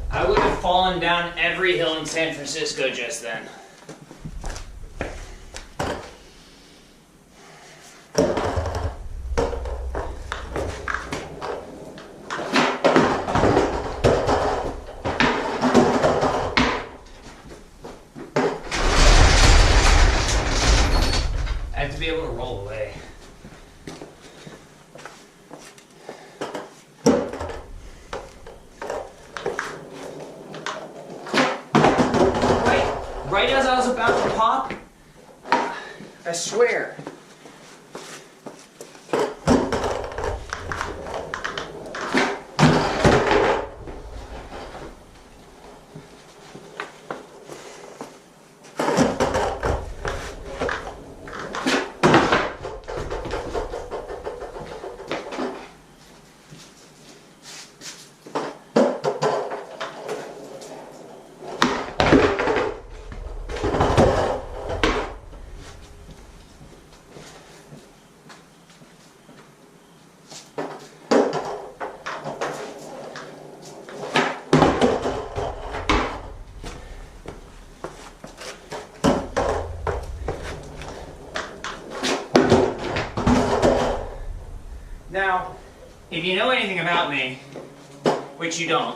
I would have fallen down every hill in San Francisco just then. I have to be able to roll away. Right as I was about to pop, I swear. Now, if you know anything about me, which you don't,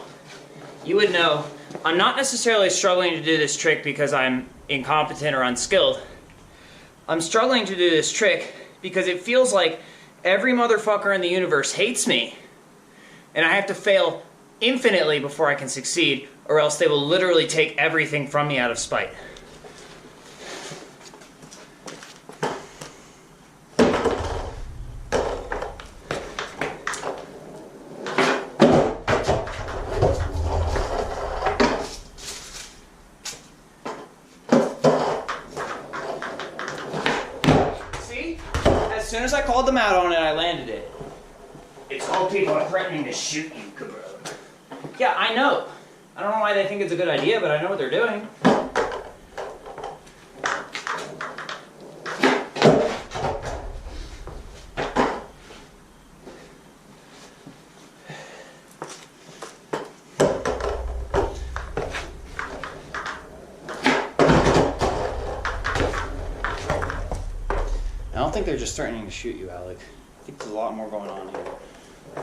you would know I'm not necessarily struggling to do this trick because I'm incompetent or unskilled. I'm struggling to do this trick because it feels like every motherfucker in the universe hates me, and I have to fail infinitely before I can succeed, or else they will literally take everything from me out of spite. I called them out on it, I landed it. It's all people are threatening to shoot you, cabrón. Yeah, I know. I don't know why they think it's a good idea, but I know what they're doing. I don't think they're just threatening to shoot you, Alec. I think there's a lot more going on here. I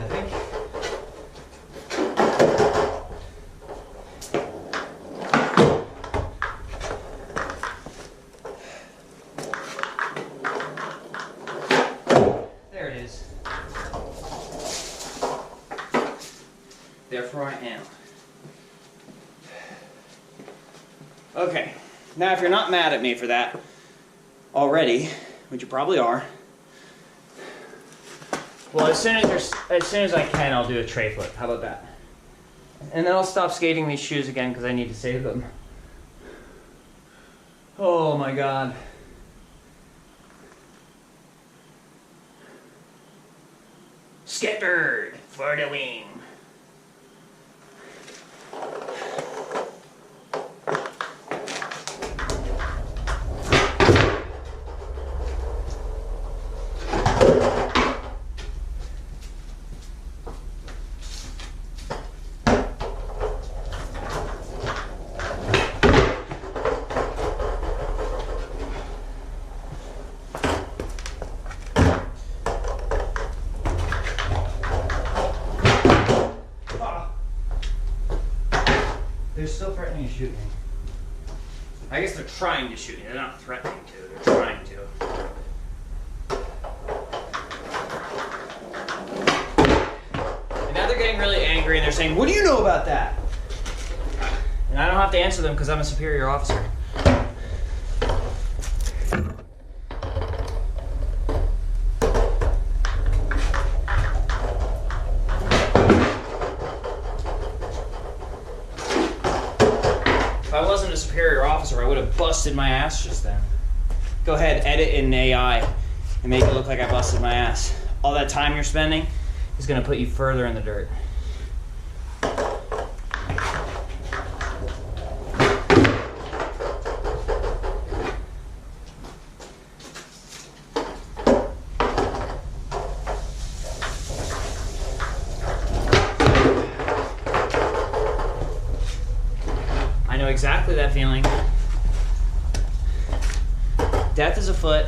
think... There it is. Therefore I am. Okay. Now, if you're not mad at me for that already, which you probably are, well, as soon as I can, I'll do a tray flip. How about that? And then I'll stop skating these shoes again because I need to save them. Oh my God. Skippered for the wing. They're still threatening to shoot me. I guess they're trying to shoot me. They're not threatening to. They're trying to. And now they're getting really angry and they're saying, "What do you know about that?" And I don't have to answer them because I'm a superior officer. If I wasn't a superior officer, I would have busted my ass just then. Go ahead, edit in AI and make it look like I busted my ass. All that time you're spending is going to put you further in the dirt. I know exactly that feeling. Death is afoot.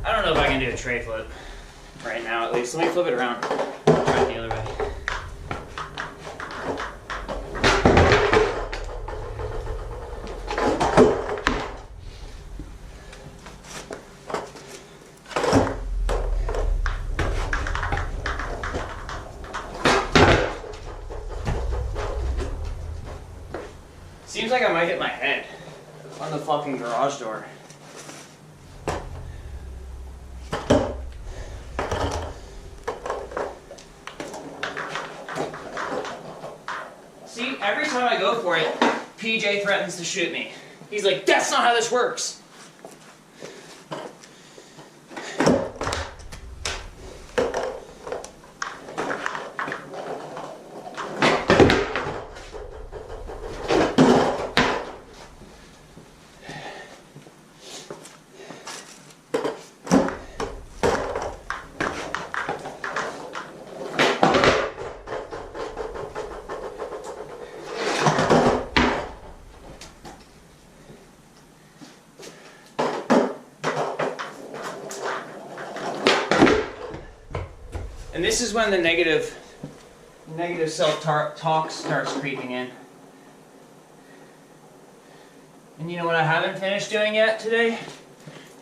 I don't know if I can do a tray flip right now, at least. Let me flip it around. Try it the other way. Seems like I might hit my head on the fucking garage door. See, every time I go for it, PJ threatens to shoot me. He's like, "That's not how this works." And this is when the negative self-talk starts creeping in. And you know what I haven't finished doing yet today?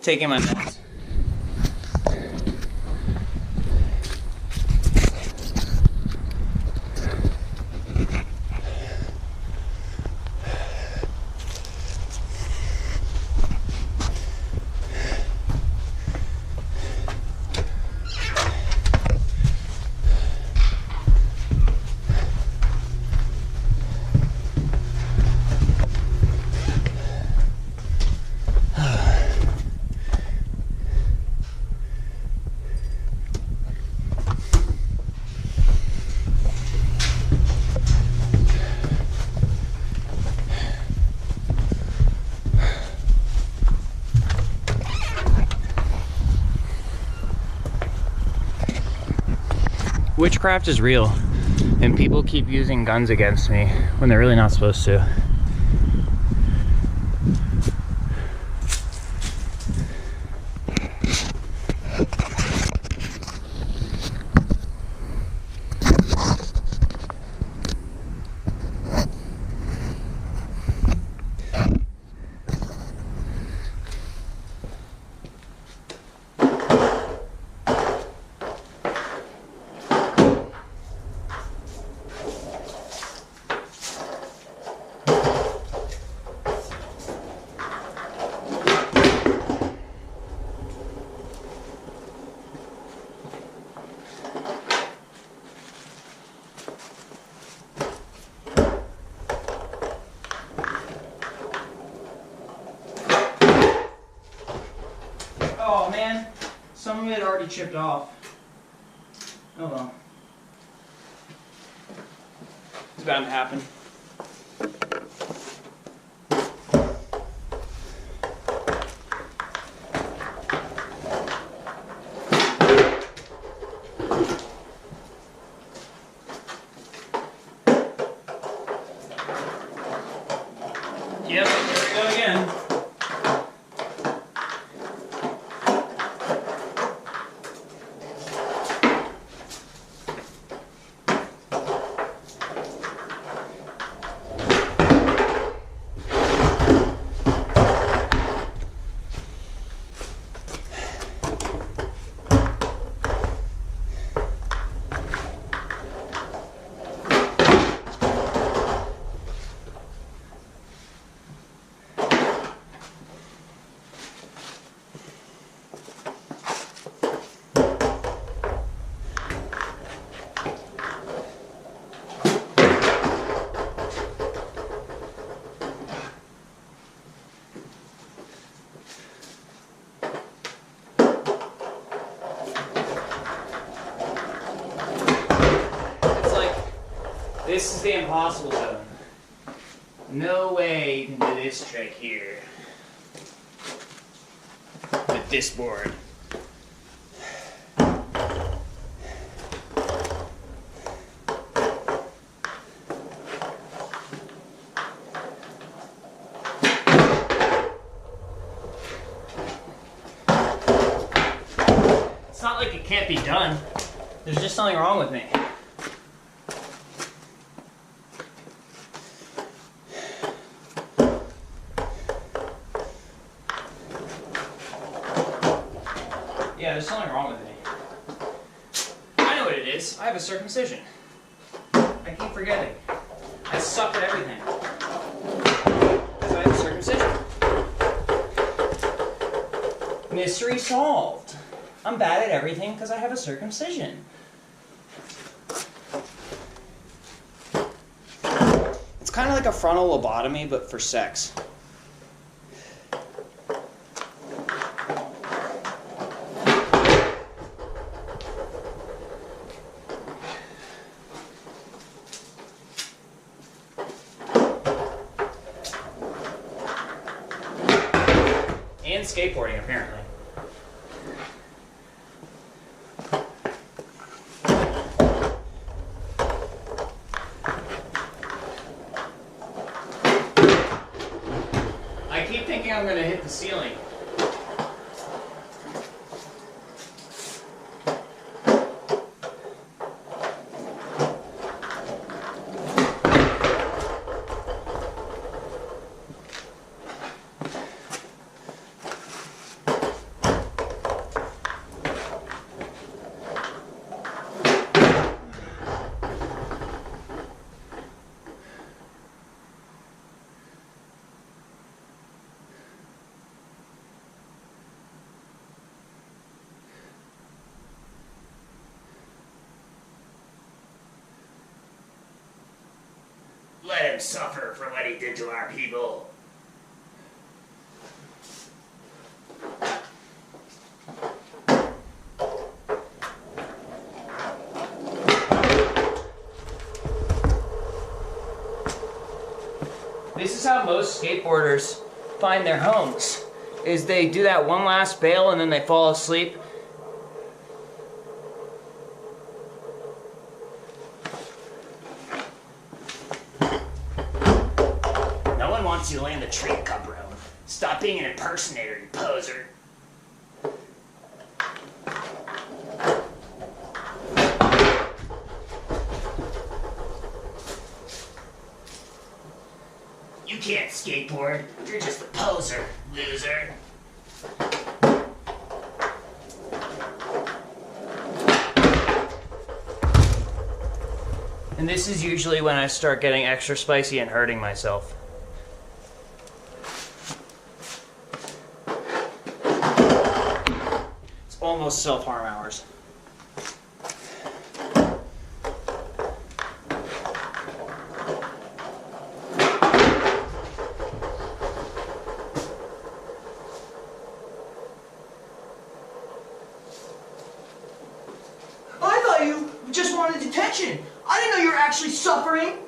Taking my meds. Witchcraft is real, and people keep using guns against me when they're really not supposed to. Oh man, some of it already chipped off. Oh well. It's bound to happen. Yep, here we go again. This is the impossible zone. No way you can do this trick here. With this board. It's not like it can't be done. There's just something wrong with me. Yeah, there's something wrong with me. I know what it is. I have a circumcision. I keep forgetting. I suck at everything. Because I have a circumcision. Mystery solved. I'm bad at everything because I have a circumcision. It's kind of like a frontal lobotomy, but for sex. And skateboarding, apparently. I keep thinking I'm gonna hit the ceiling. Let him suffer for what he did to our people. This is how most skateboarders find their homes, is they do that one last bail and then they fall asleep. a treat, Cabro. Stop being an impersonator, you poser. You can't skateboard. You're just a poser, loser. And this is usually when I start getting extra spicy and hurting myself. It's almost self-harm hours. I thought you just wanted detention. I didn't know you were actually suffering.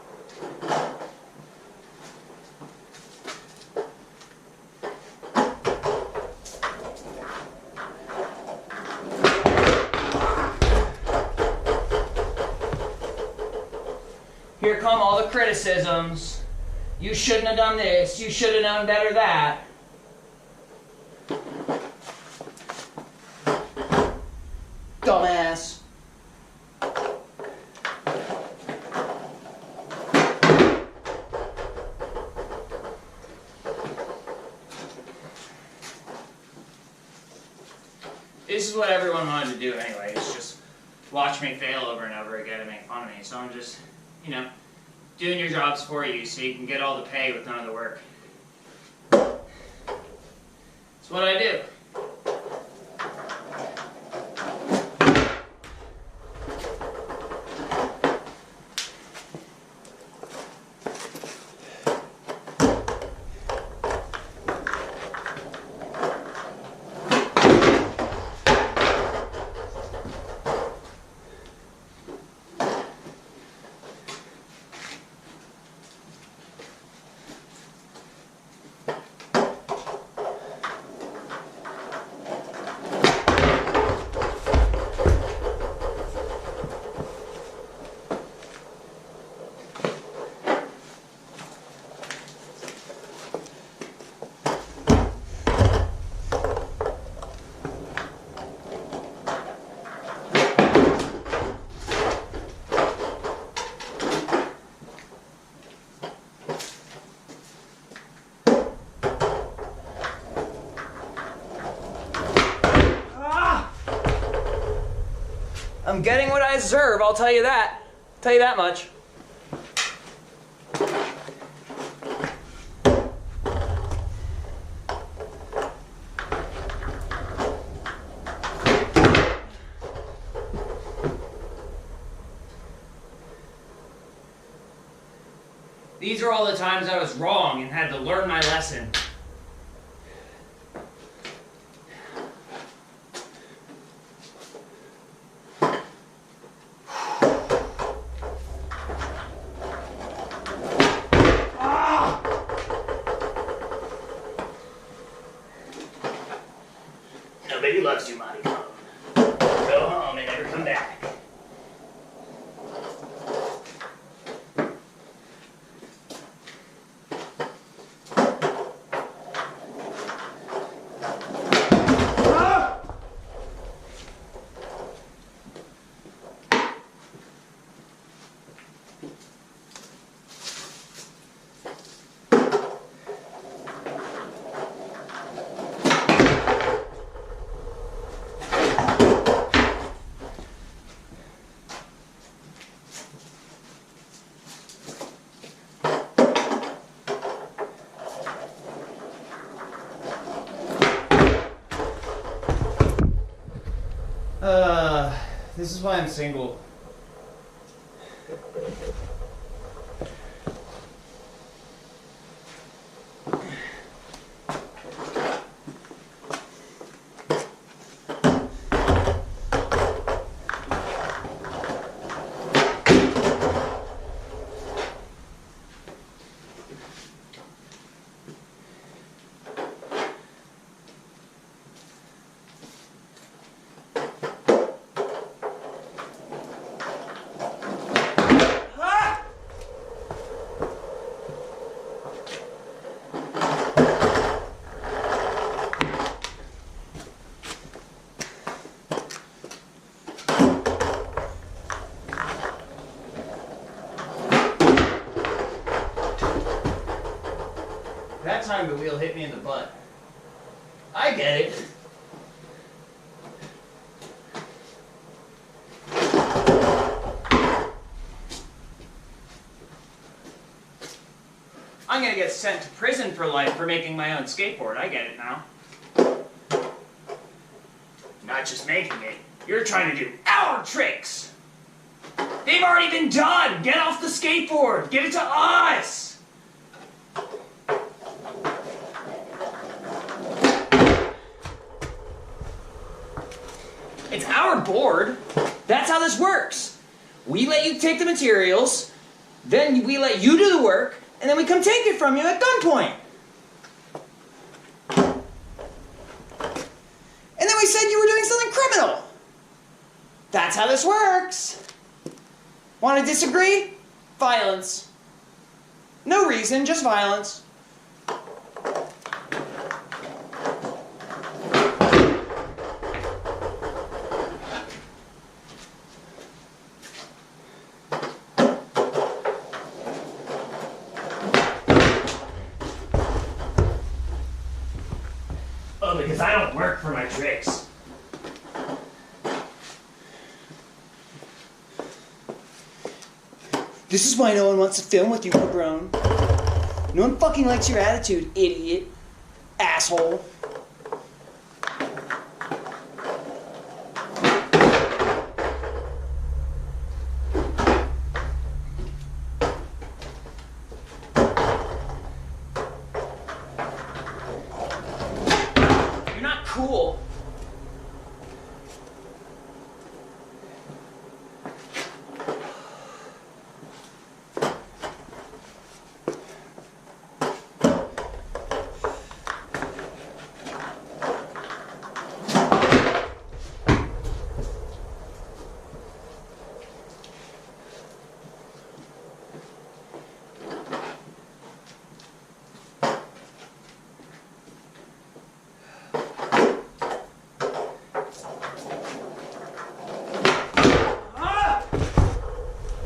Here come all the criticisms. You shouldn't have done this. You should have done better that. Dumbass. This is what everyone wanted to do anyway. It's just watch me fail over and over again and make fun of me. So I'm just, you know, doing your jobs for you so you can get all the pay with none of the work. It's what I do. I'm getting what I deserve, I'll tell you that. Tell you that much. These are all the times I was wrong and had to learn my lesson. Nobody loves you, Monty. Go home and never come back. This is why I'm single. time the wheel hit me in the butt. I get it. I'm gonna get sent to prison for life for making my own skateboard. I get it now. Not just making it. You're trying to do our tricks. They've already been done. Get off the skateboard. Give it to us. It's our board. That's how this works. We let you take the materials, then we let you do the work, and then we come take it from you at gunpoint. And then we said you were doing something criminal. That's how this works. Want to disagree? Violence. No reason, just violence. Oh, because I don't work for my tricks. This is why no one wants to film with you, Cabron. No one fucking likes your attitude, idiot. Asshole. You're not cool.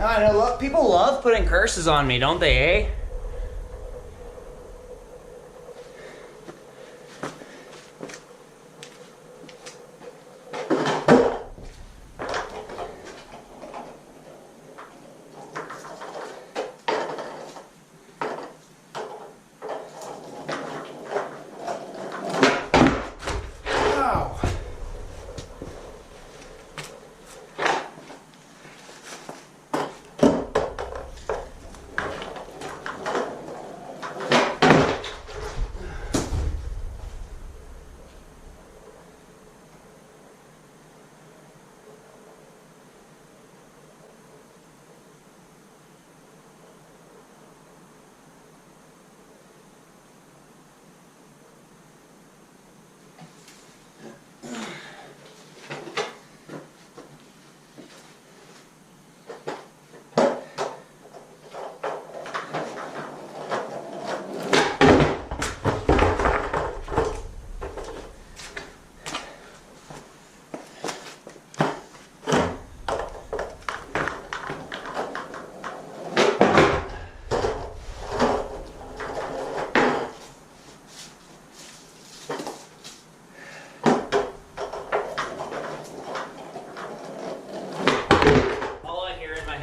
I know, people love putting curses on me, don't they, eh?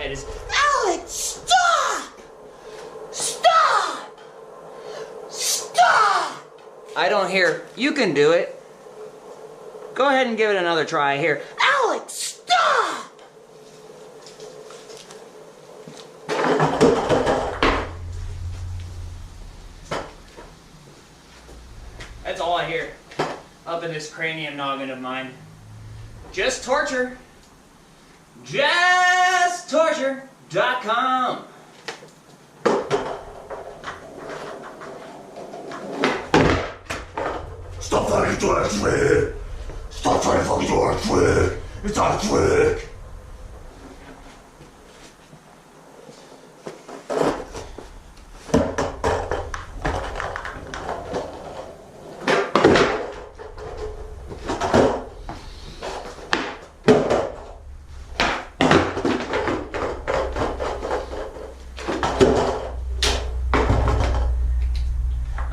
Is Alex, stop! Stop! Stop! I don't hear, you can do it. Go ahead and give it another try here. Alex, stop! That's all I hear. Up in this cranium noggin of mine. Just torture. JustTorture.com. Stop trying to do a trick! Stop trying to fucking do a trick! It's not a trick!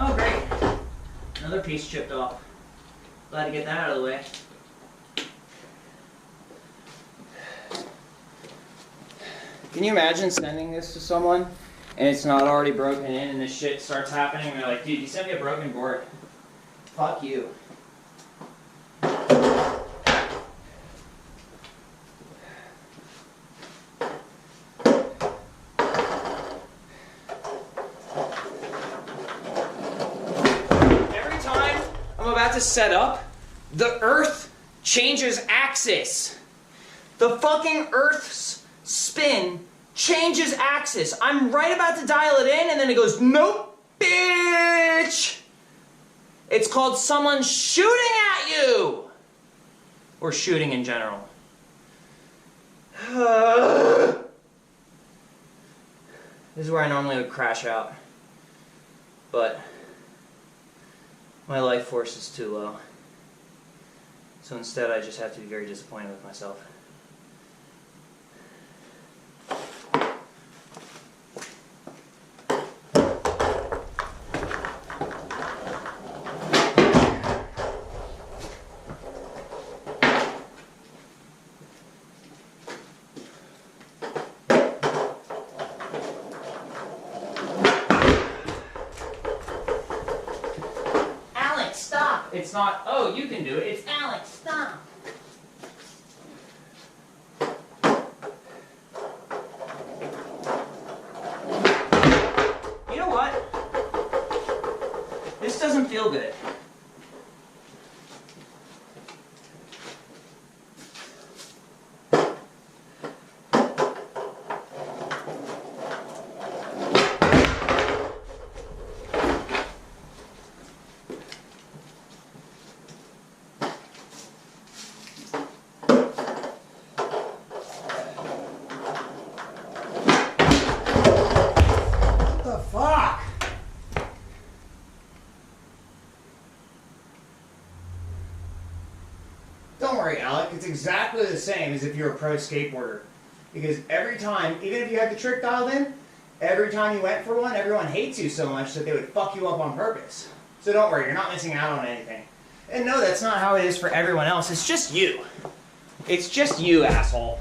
Oh, great. Glad to get that out of the way. Can you imagine sending this to someone and it's not already broken in and this shit starts happening and they're like, dude, you sent me a broken board. Fuck you. Every time I'm about to set up, the Earth changes axis. The fucking Earth's spin changes axis. I'm right about to dial it in and then it goes, nope, bitch. It's called someone shooting at you. Or shooting in general. This is where I normally would crash out. But my life force is too low. So instead I just have to be very disappointed with myself. It's not, oh, you can do it. It's Alex, stop. You know what? This doesn't feel good. Don't worry, Alec. It's exactly the same as if you're a pro skateboarder. Because every time, even if you had the trick dialed in, every time you went for one, everyone hates you so much that they would fuck you up on purpose. So don't worry, you're not missing out on anything. And no, that's not how it is for everyone else. It's just you. It's just you, asshole.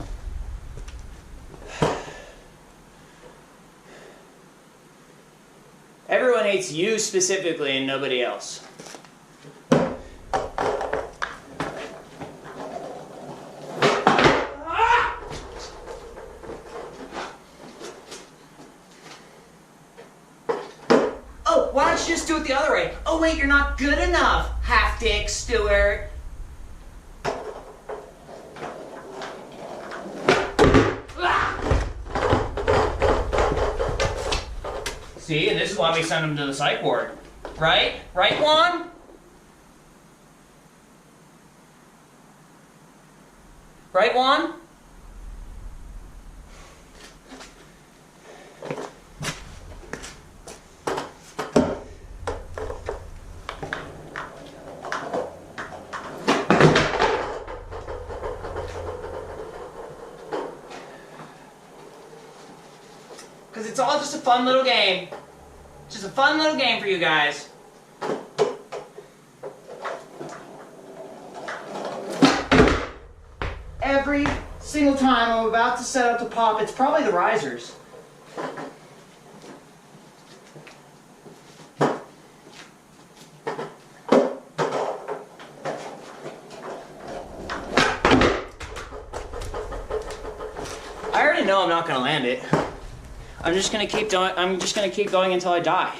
Everyone hates you specifically and nobody else. Why don't you just do it the other way? Oh wait, you're not good enough, half-dick Stewart. See, and this is why we send him to the psych ward. Right? Right, Juan? Right, Juan? Because it's all just a fun little game. Just a fun little game for you guys. Every single time I'm about to set up to pop, it's probably the risers. I already know I'm not going to land it. I'm just gonna keep going until I die.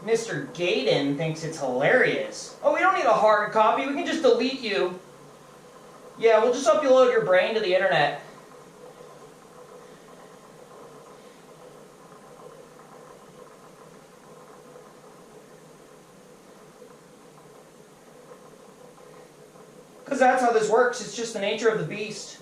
Mr. Gaydon thinks it's hilarious. Oh, we don't need a hard copy. We can just delete you. Yeah, we'll just upload your brain to the internet. Because that's how this works. It's just the nature of the beast.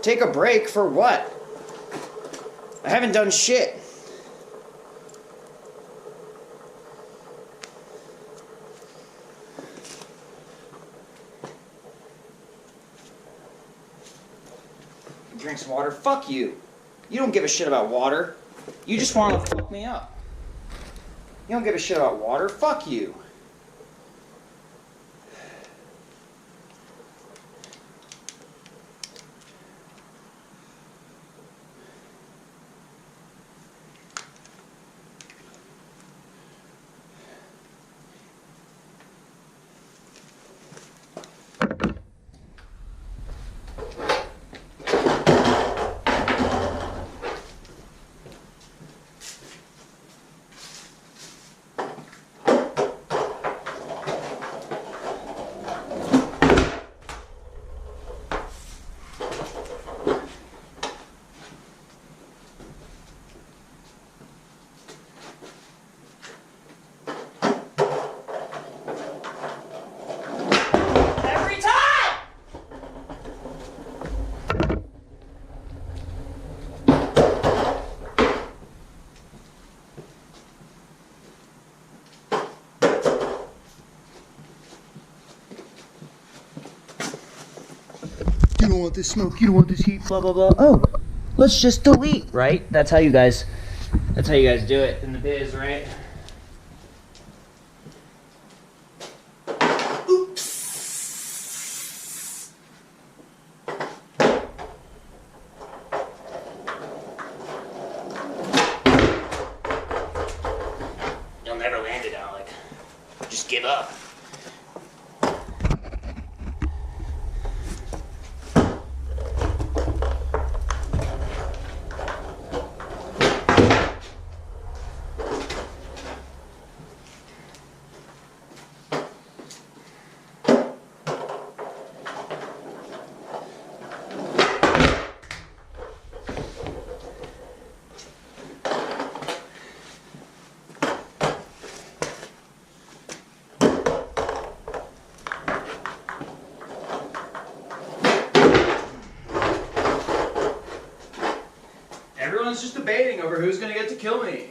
Take a break for what? I haven't done shit. Drink some water? Fuck you. You don't give a shit about water. You just want to fuck me up. You don't give a shit about water? Fuck you. You don't want this smoke, you don't want this heat, blah blah blah. Oh, let's just delete, right? That's how you guys do it in the biz, right? You'll never land it, Alec. Just give up. Everyone's just debating over who's gonna get to kill me.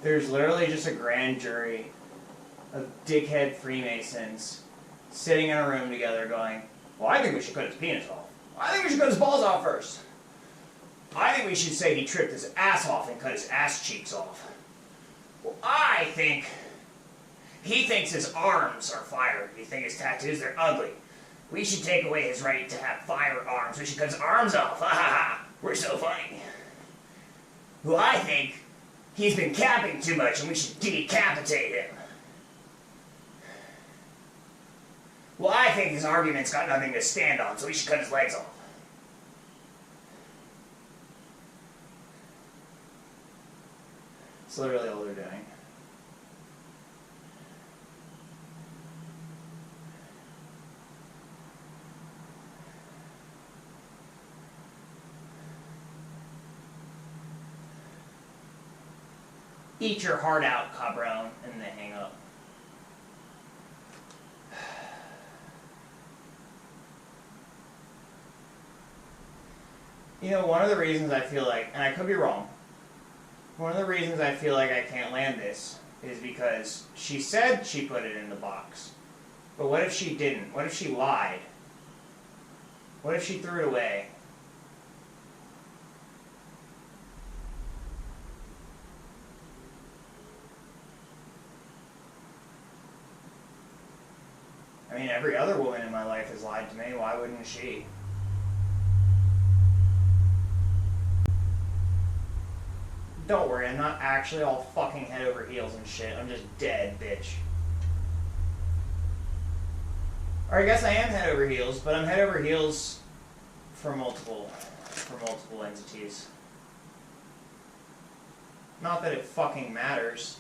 There's literally just a grand jury of dickhead Freemasons sitting in a room together going, well, I think we should cut his penis off. I think we should cut his balls off first. I think we should say he tripped his ass off and cut his ass cheeks off. Well, I think he thinks his arms are fire. We think his tattoos are ugly. We should take away his right to have firearms. We should cut his arms off. Ha ha ha. We're so funny. Well, I think he's been capping too much and we should decapitate him. Well, I think his argument's got nothing to stand on, so we should cut his legs off. It's literally all they're doing. Eat your heart out, cabron, and then hang up. You know, one of the reasons I feel like, and I could be wrong, one of the reasons I feel like I can't land this is because she said she put it in the box. But what if she didn't? What if she lied? What if she threw it away? I mean, every other woman in my life has lied to me. Why wouldn't she? Don't worry. worry. I'm not actually all fucking head over heels and shit. I'm just dead, bitch. Or I guess I am head over heels, but I'm head over heels for multiple entities. Not that it fucking matters.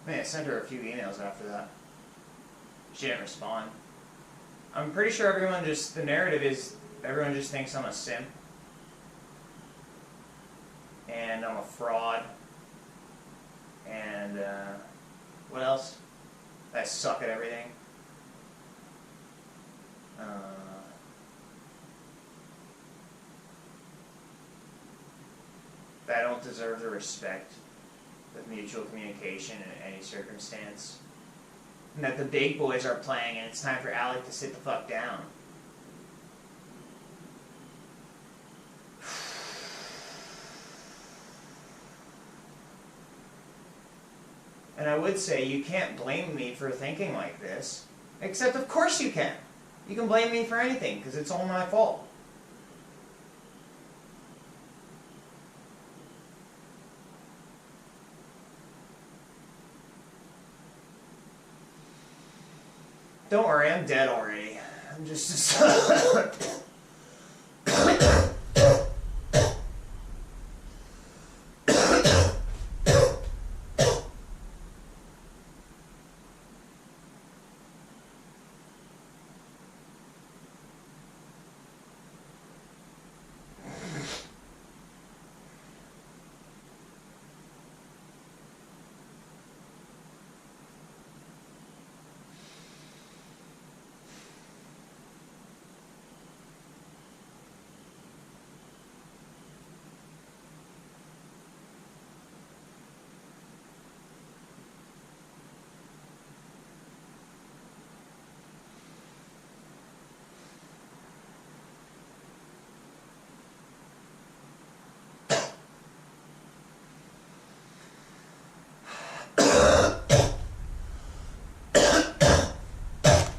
I sent her a few emails after that. She didn't respond. I'm pretty sure the narrative is everyone just thinks I'm a simp. And I'm a fraud. And, what else? I suck at everything. That I don't deserve the respect of mutual communication in any circumstance. And that the big boys are playing and it's time for Alec to sit the fuck down. And I would say you can't blame me for thinking like this. Except of course you can. You can blame me for anything because it's all my fault. Don't worry, I'm dead already. I'm just...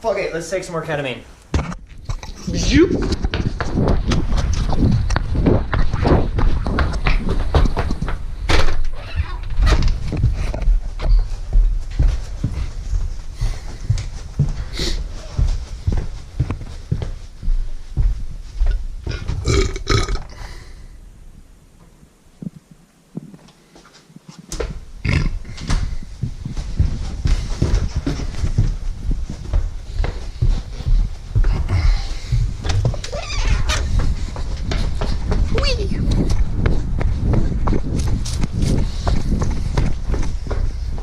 Fuck it, let's take some more ketamine.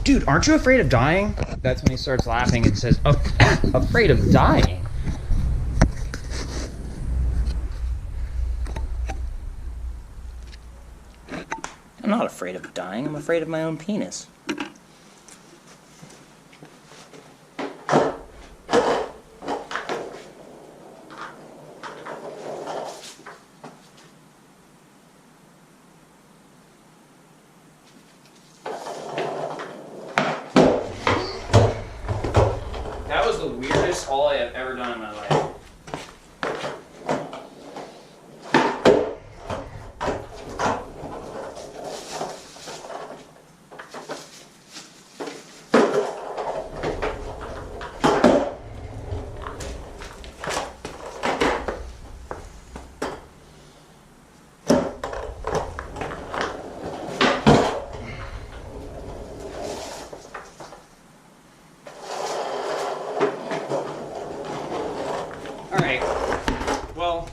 Dude, aren't you afraid of dying? That's when he starts laughing and says, afraid of dying? I'm not afraid of dying. I'm afraid of my own penis. That was the weirdest haul I have ever done in my life. Alright, well,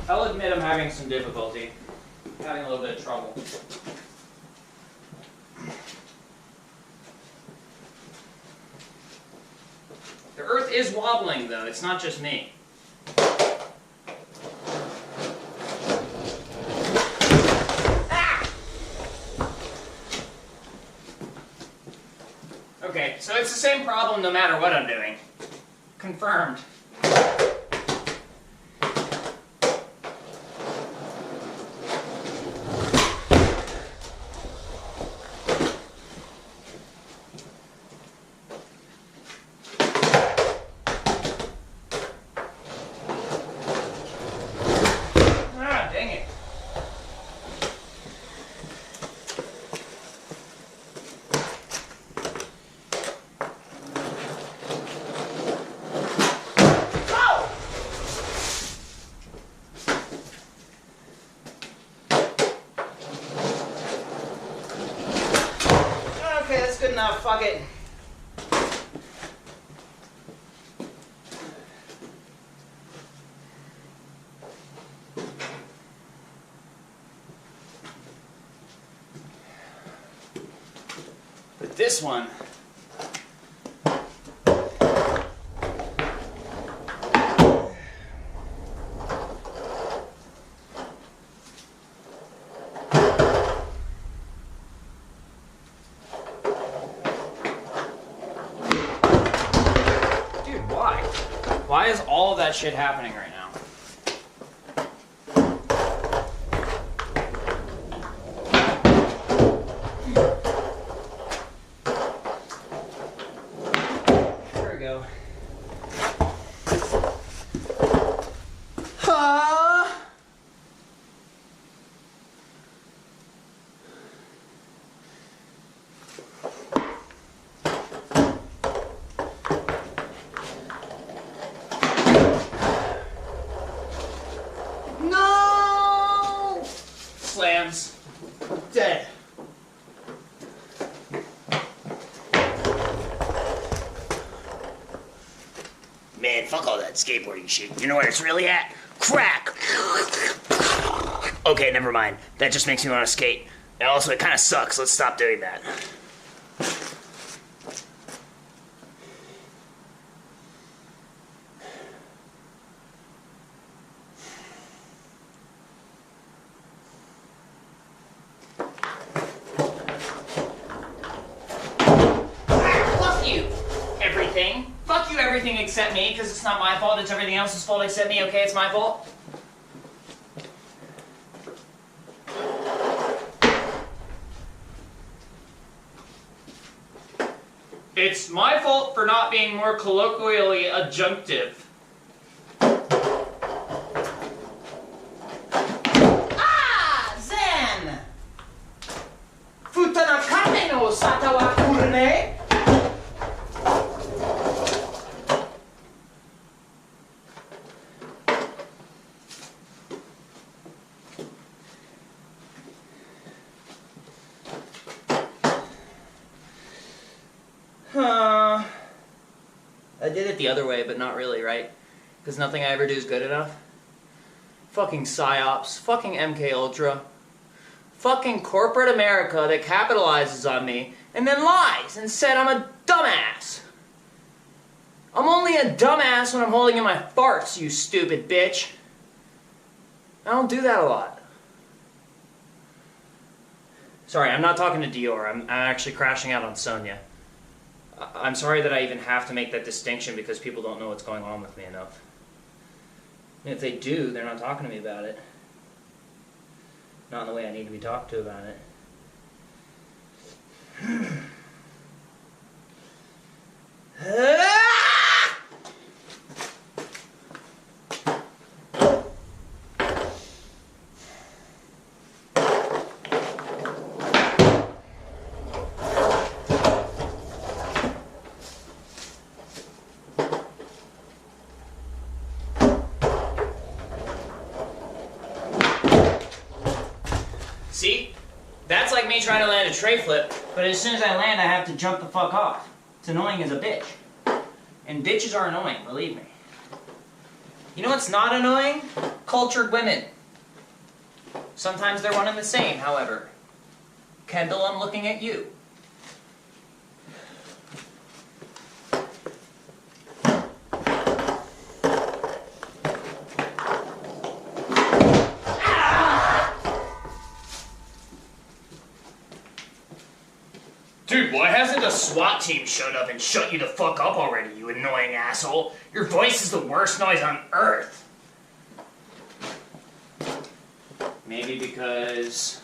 I'll admit I'm having some difficulty, having a little bit of trouble. The Earth is wobbling though, it's not just me. Okay, so it's the same problem no matter what I'm doing. Confirmed. Ah, dang it. Okay, that's good enough. Fuck it. But this one. Dude, why? Why is all of that shit happening right now? There we go. No! Slams. Dead. Man, fuck all that skateboarding shit. You know where it's really at? Crack! Okay, never mind. That just makes me want to skate. And also, it kind of sucks. Let's stop doing that. Fuck you, everything. Fuck you, everything except me, because it's not my fault. It's everything else's fault except me. Okay, it's my fault. It's my fault for not being more colloquially adjunctive. Ah! Zen! Futana kame no sata wa kurune? I did it the other way, but not really, right? Because nothing I ever do is good enough. Fucking PsyOps. Fucking MK Ultra. Fucking corporate America that capitalizes on me and then lies and said I'm a dumbass. I'm only a dumbass when I'm holding in my farts, you stupid bitch. I don't do that a lot. Sorry, I'm not talking to Dior. I'm actually crashing out on Sonya. I'm sorry that I even have to make that distinction because people don't know what's going on with me enough. And if they do, they're not talking to me about it. Not in the way I need to be talked to about it. See? That's like me trying to land a tray flip, but as soon as I land, I have to jump the fuck off. It's annoying as a bitch. And bitches are annoying, believe me. You know what's not annoying? Cultured women. Sometimes they're one and the same, however. Kendall, I'm looking at you. Dude, why hasn't a a SWAT team showed up and shut you the fuck up already, you annoying asshole. Your voice is the worst noise on earth. Maybe because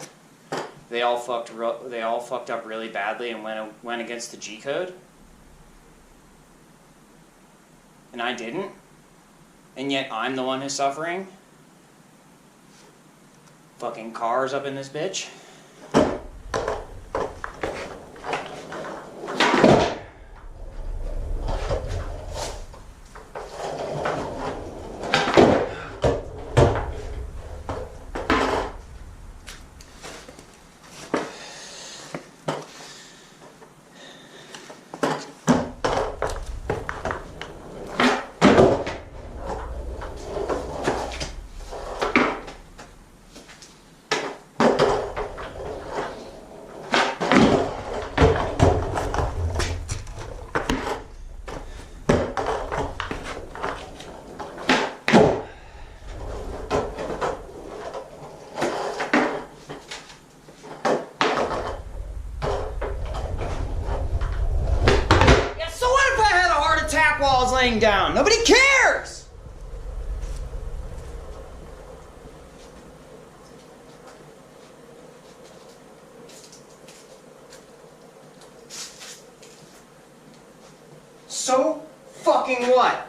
they all fucked up really badly and went against the G code, and I didn't, and yet I'm the one who's suffering. Fucking cars up in this bitch. While I was laying down. Nobody cares! So fucking what?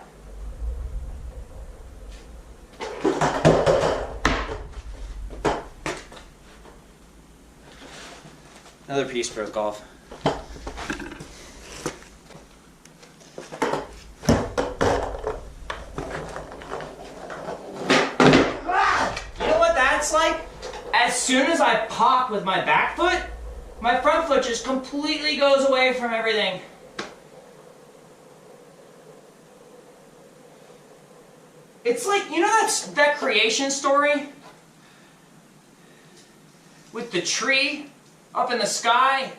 Another piece broke off. Like, as soon as I pop with my back foot, my front foot just completely goes away from everything. It's like, you know that creation story? With the tree up in the sky?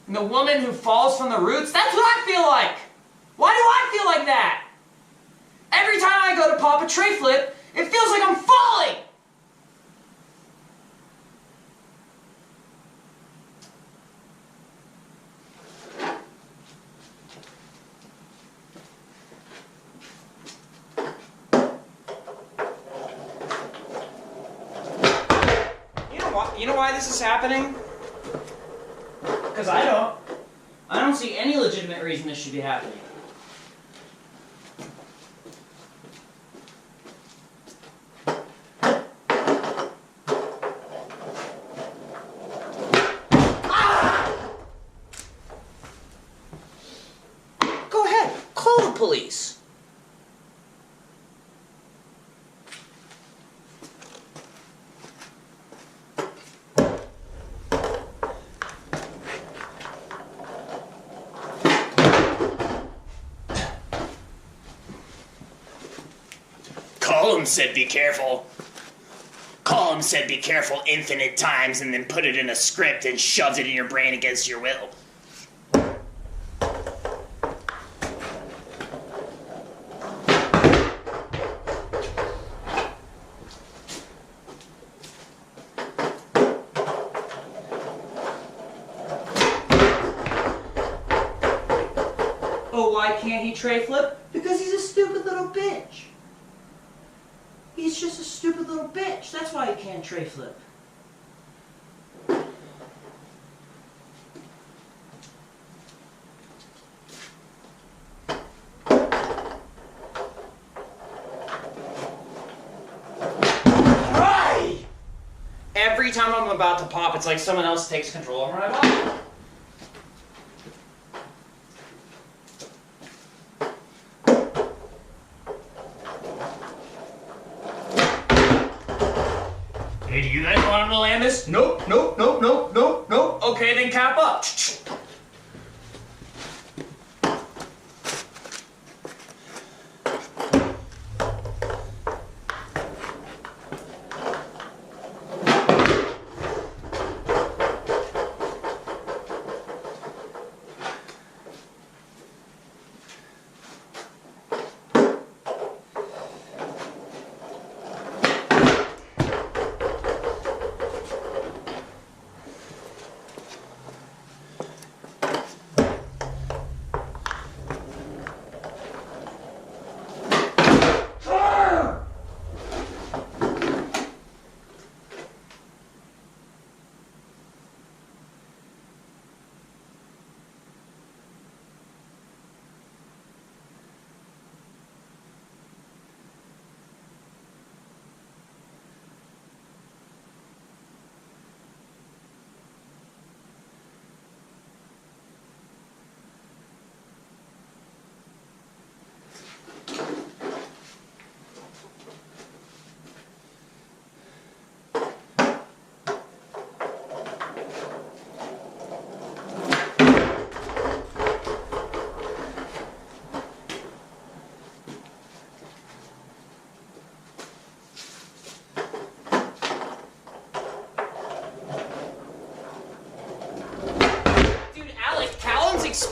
And the woman who falls from the roots? That's what I feel like! Why do I feel like that? Every time I go to pop a tray flip, it feels like I'm falling! You know why this is happening? Because I don't see any legitimate reason this should be happening. Go ahead, call the police. Colum said be careful. Colum said be careful infinite times and then put it in a script and shoved it in your brain against your will. Oh, why can't he tray flip? Because he's a stupid little bitch. He's just a stupid little bitch. That's why he can't tray flip. Right! Every time I'm about to pop, it's like someone else takes control over my body. Hey, do you guys want him to land this? Nope, nope, nope, nope, nope, nope. Okay, then cap up.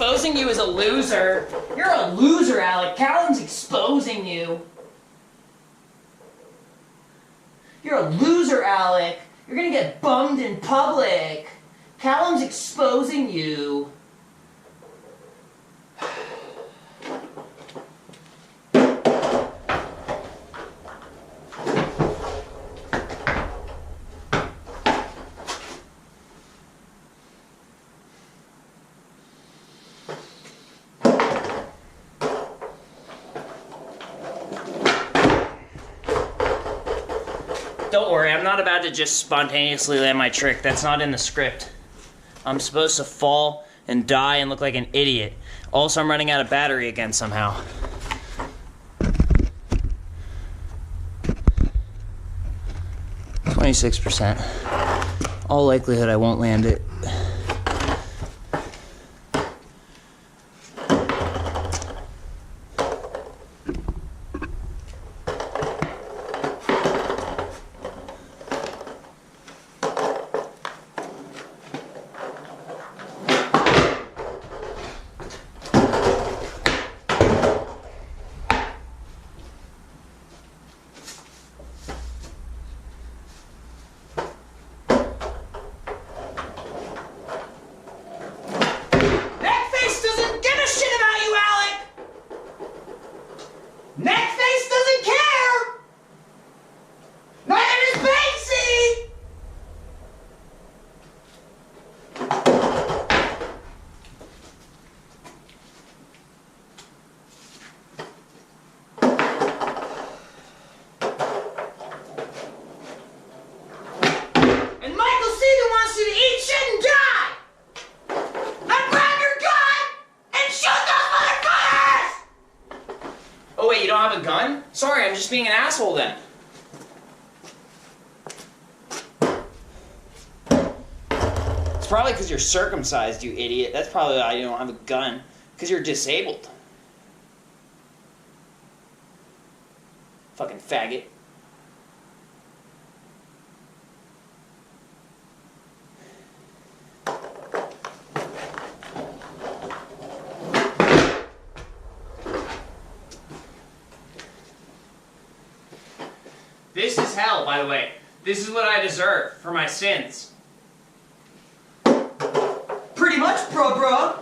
exposing you as a loser. You're a loser, Alec. Callum's exposing you. You're a loser, Alec. You're gonna get bummed in public. Callum's exposing you. Don't worry, I'm not about to just spontaneously land my trick. That's not in the script. I'm supposed to fall and die and look like an idiot. Also, I'm running out of battery again somehow. %. All likelihood I won't land it. Sorry, I'm just being an asshole then. It's probably because you're circumcised, you idiot. That's probably why you don't have a gun. Because you're disabled. Fucking faggot. This is hell, by the way. This is what I deserve for my sins. Pretty much, bruh.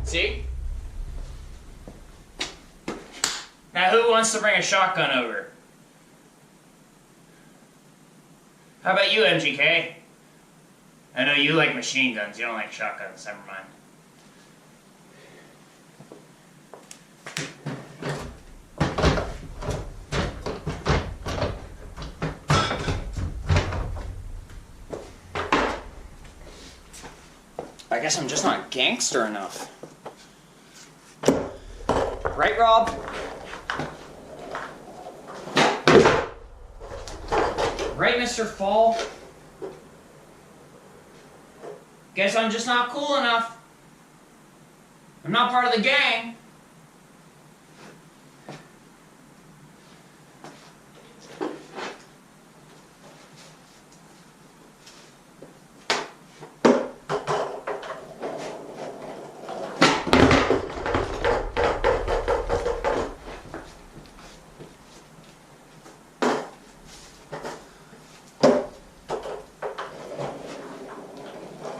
See? Now who wants to bring a shotgun over? How about you, MGK? I know you like machine guns, you don't like shotguns, never mind. I guess I'm just not gangster enough. Right, Rob? Right, Mr. Fall? Guess I'm just not cool enough. I'm not part of the gang.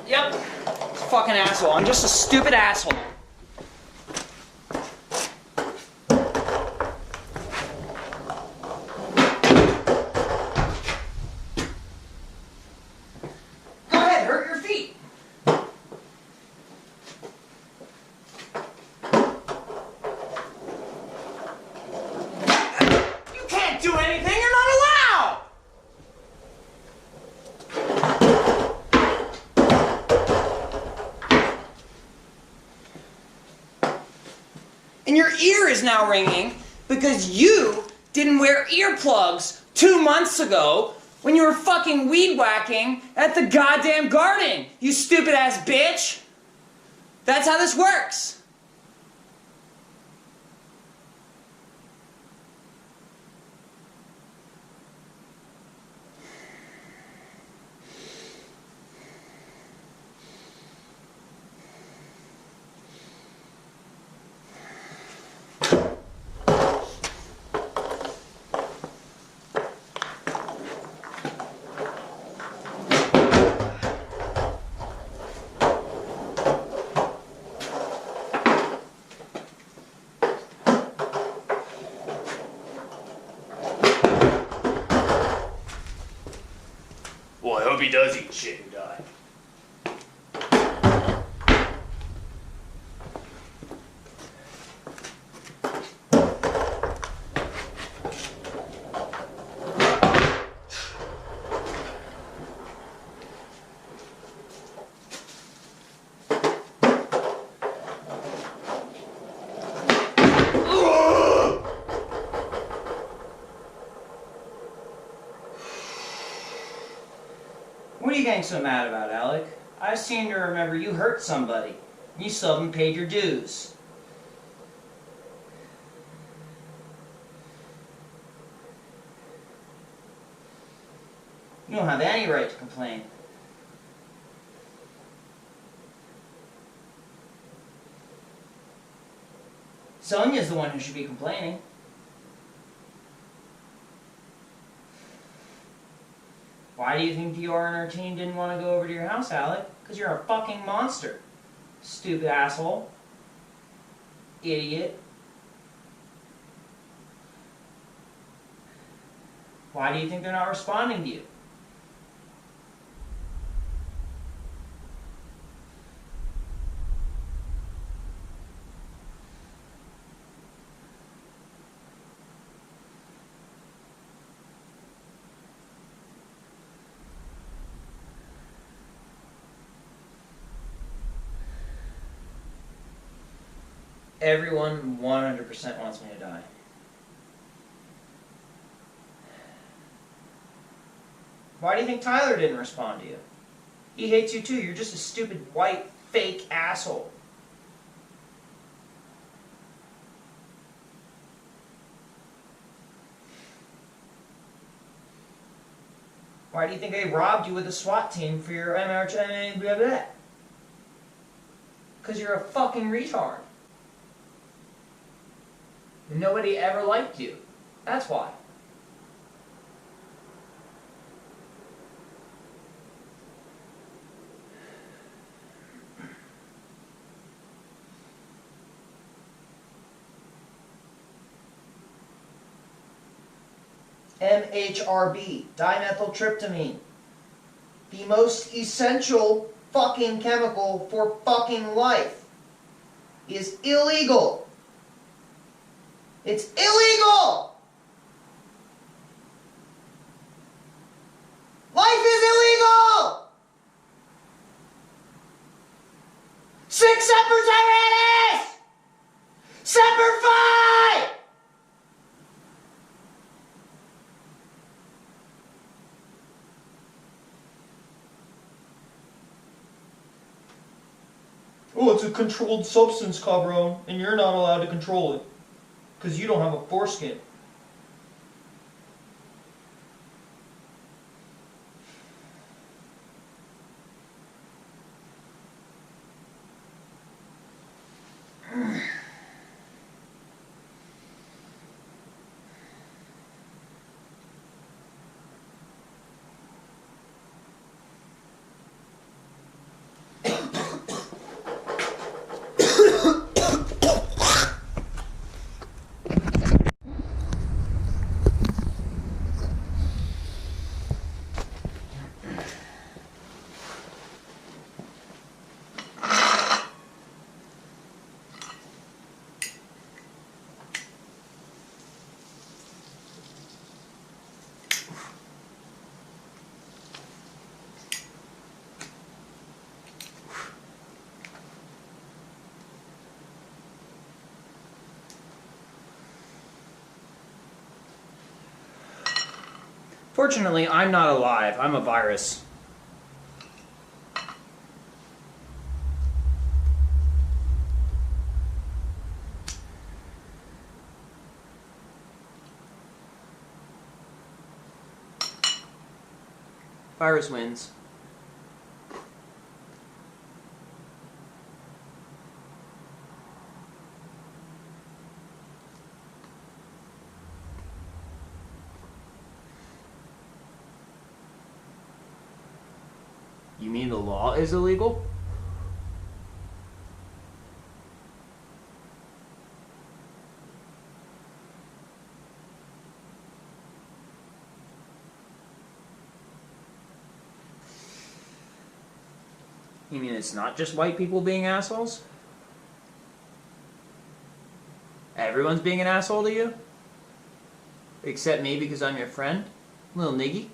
Yep, fucking asshole. I'm just a stupid asshole. Go ahead, hurt your feet. You can't do anything, you're not allowed! And your ear is now ringing because you didn't wear earplugs 2 months ago when you were fucking weed whacking at the goddamn garden, you stupid ass bitch. That's how this works. so mad about, Alec? I seem to remember you hurt somebody. You still haven't paid your dues. You don't have any right to complain. Sonia's the one who should be complaining. Why do you think Dior and her team didn't want to go over to your house, Alec? Because you're a fucking monster. Stupid asshole. Idiot. Why do you think they're not responding to you? Everyone 100% wants me to die. Why do you think Tyler didn't respond to you? He hates you too. You're just a stupid, white, fake asshole. Why do you think they robbed you with a SWAT team for your MRH blah blah? Because you're a fucking retard. Nobody ever liked you. That's why. MHRB, dimethyltryptamine. The most essential fucking chemical for fucking life is illegal. It's illegal! Life is illegal! 6 Semper Tyrannis! Semper Fi! Oh, it's a controlled substance, cabron, and you're not allowed to control it. Because you don't have a foreskin. Fortunately, I'm not alive. I'm a virus. Virus wins. You mean the law is illegal? You mean it's not just white people being assholes? Everyone's being an asshole to you? Except me because I'm your friend? Little niggy?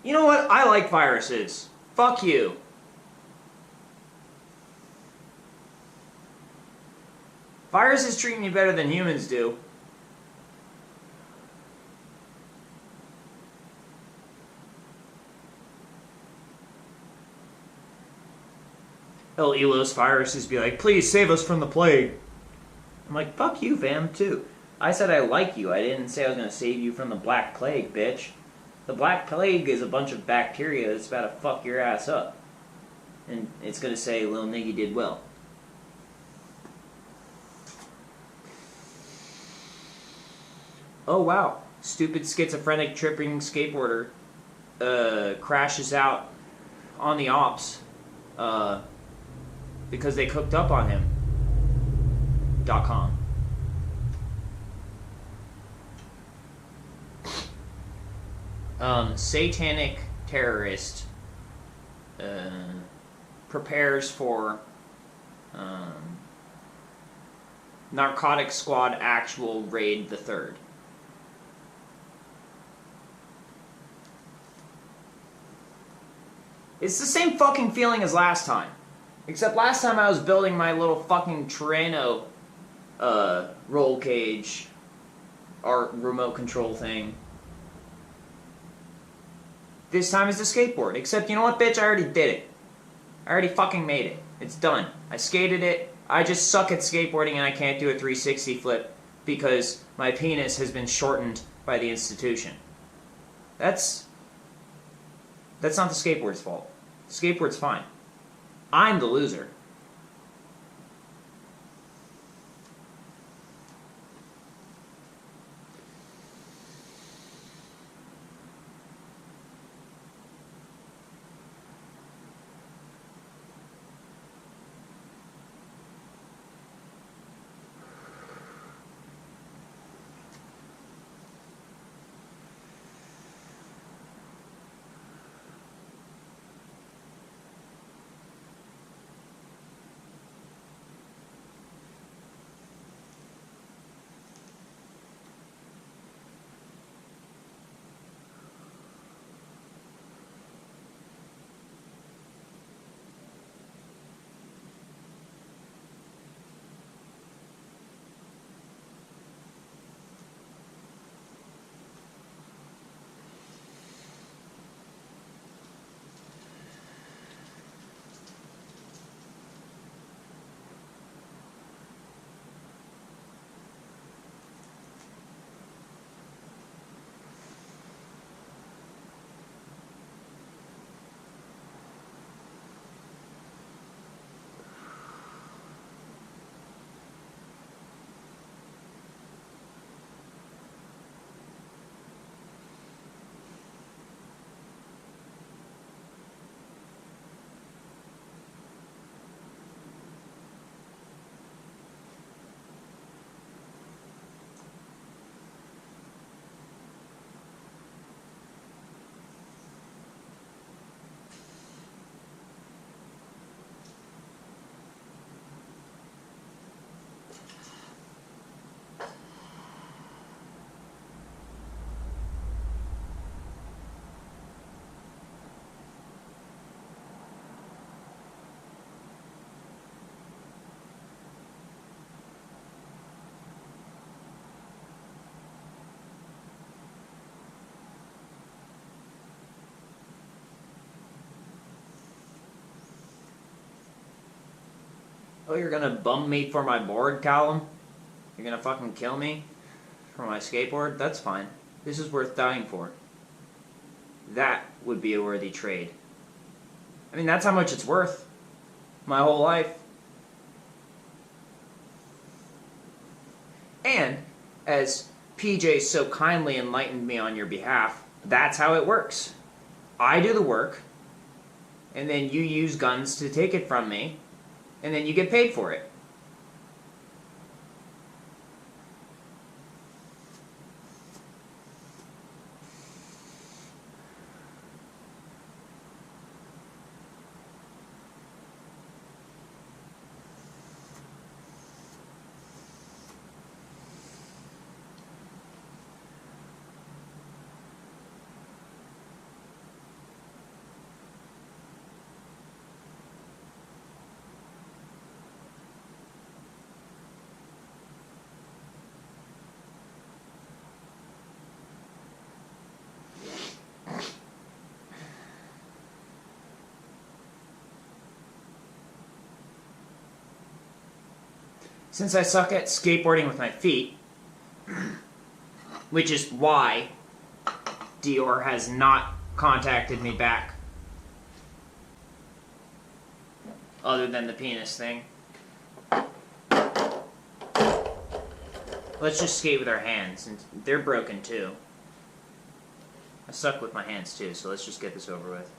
You know what? I like viruses. Fuck you. Viruses treat me better than humans do. El Elos viruses be like, please save us from the plague. I'm like, fuck you, fam, too. I said I like you. I didn't say I was going to save you from the Black Plague, bitch. The Black Plague is a bunch of bacteria that's about to fuck your ass up. And it's going to say, Lil Niggy did well. Oh, wow. Stupid schizophrenic tripping skateboarder crashes out on the ops because they cooked up on him. .com. Satanic terrorist prepares for Narcotic Squad actual raid the 3rd. It's the same fucking feeling as last time. Except last time I was building my little fucking Terrano roll cage art remote control thing. This time it's a skateboard. Except, you know what, bitch? I already did it. I already fucking made it. It's done. I skated it. I just suck at skateboarding and I can't do a 360 flip because my penis has been shortened by the institution. That's not the skateboard's fault. The skateboard's fine. I'm the loser. Oh, you're gonna bum me for my board, Callum? You're gonna fucking kill me for my skateboard? That's fine. This is worth dying for. That would be a worthy trade. I mean, that's how much it's worth. My whole life. And, as PJ so kindly enlightened me on your behalf, that's how it works. I do the work, and then you use guns to take it from me, and then you get paid for it. since I suck at skateboarding with my feet, which is why Dior has not contacted me back, other than the penis thing. Let's just skate with our hands, and they're broken too. I suck with my hands too, so let's just get this over with.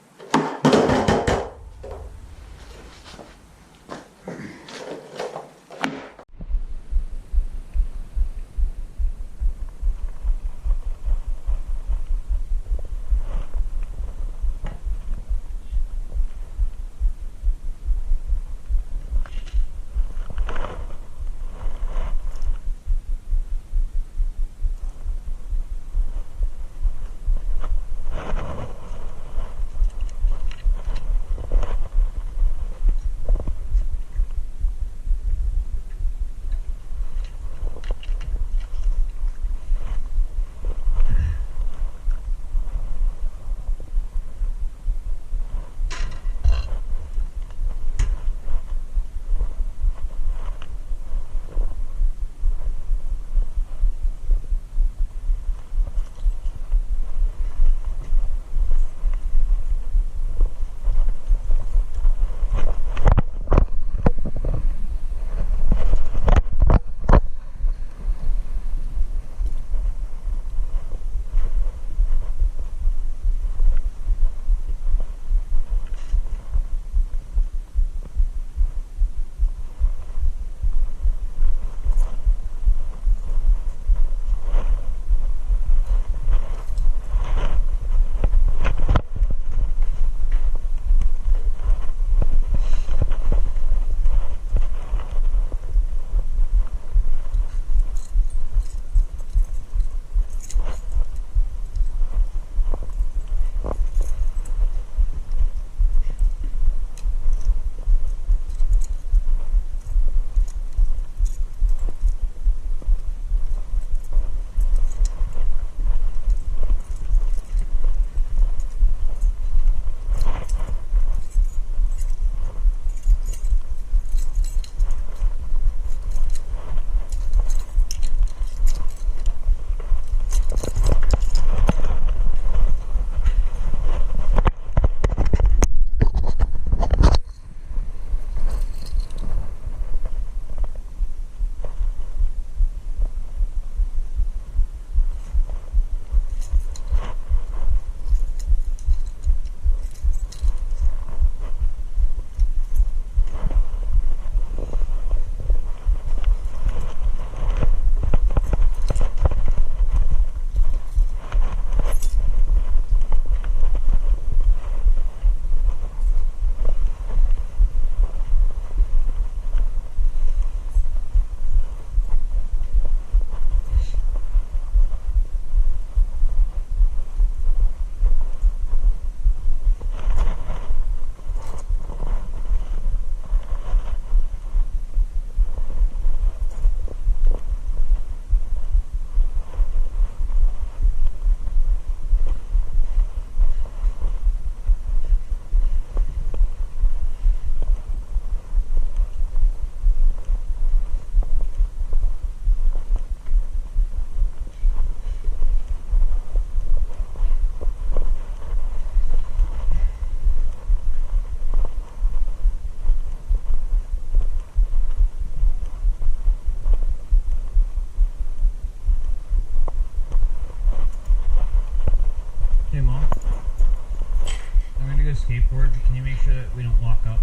skateboard, can you make sure that we don't lock up?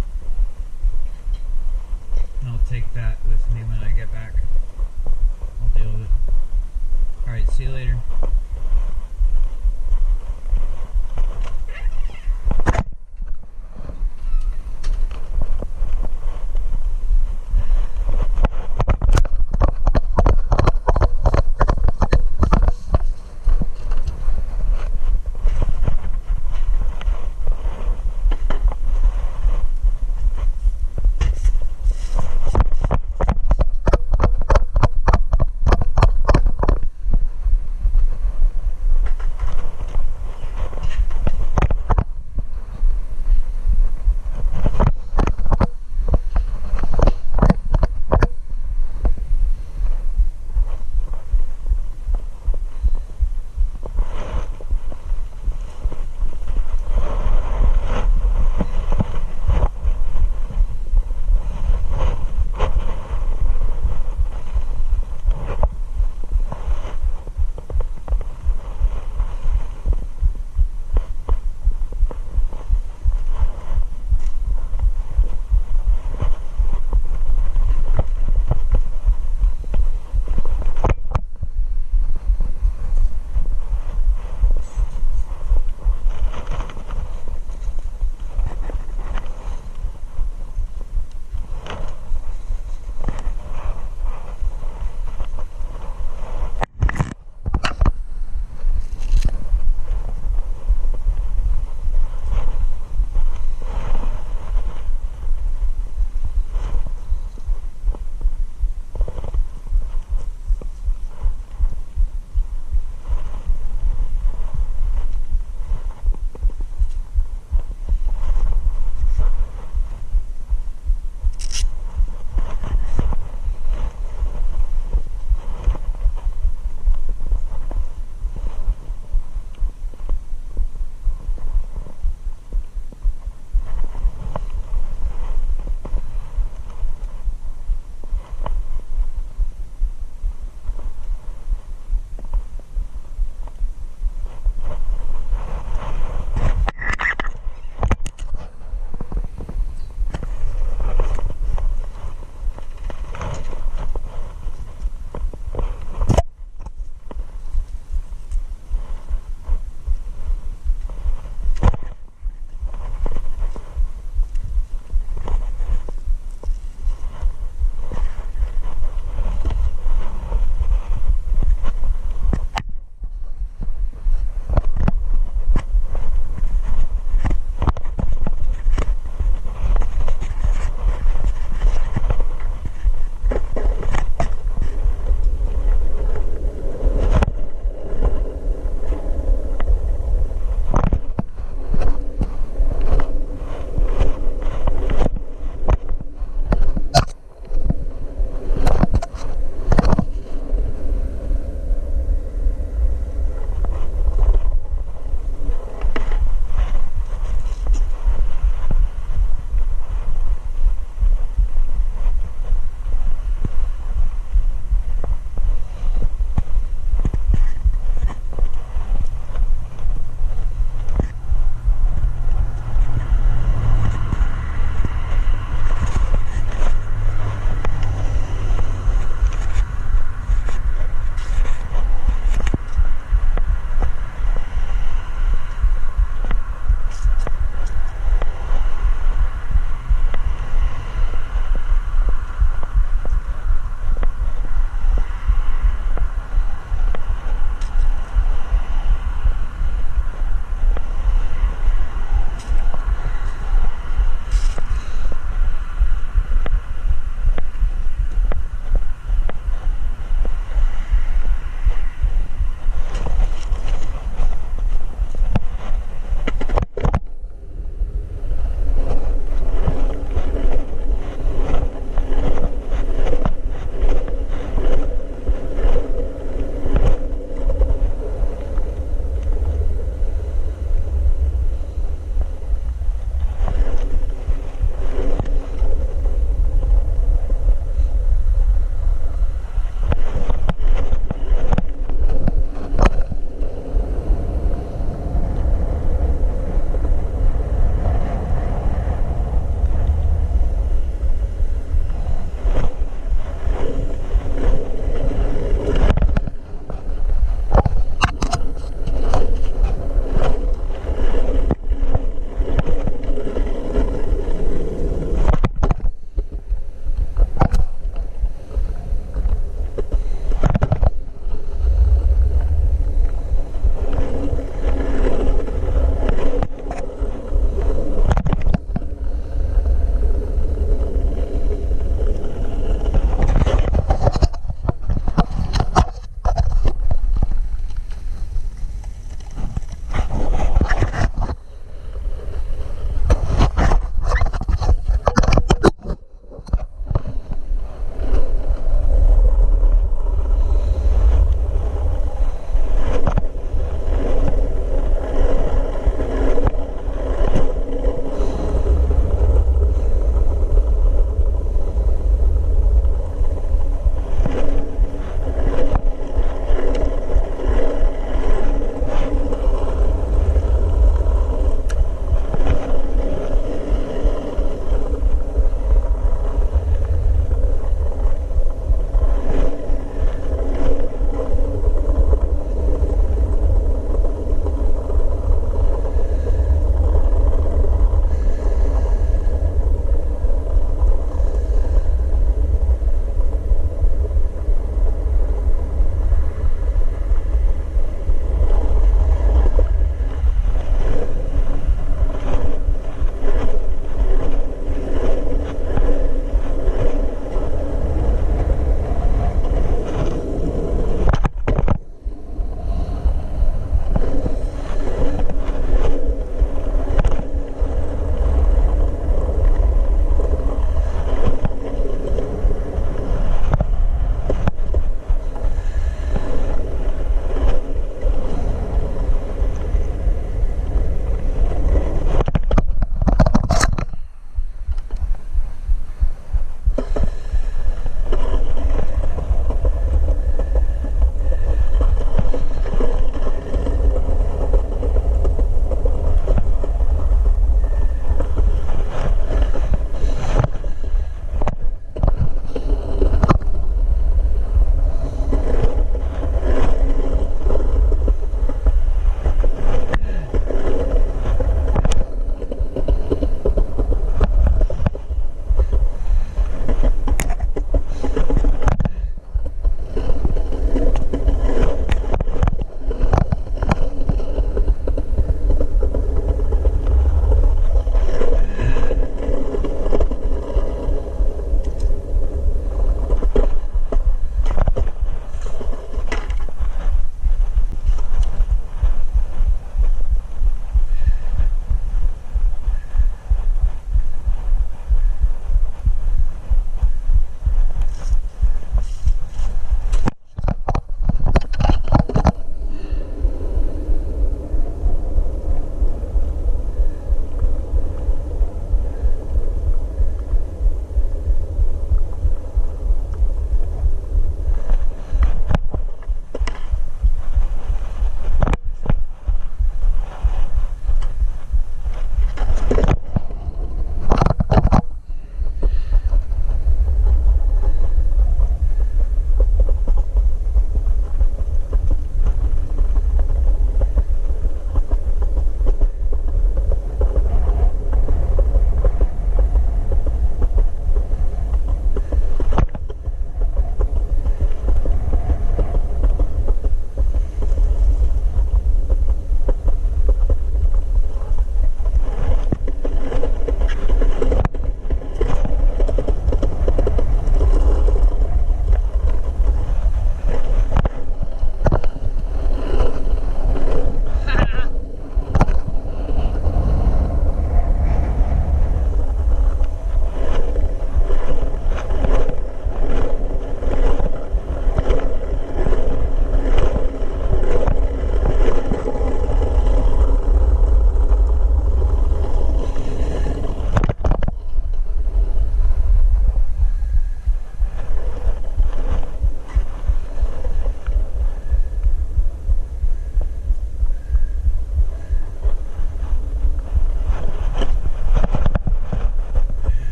And I'll take that with me when I get back. I'll deal with it. Alright, see you later.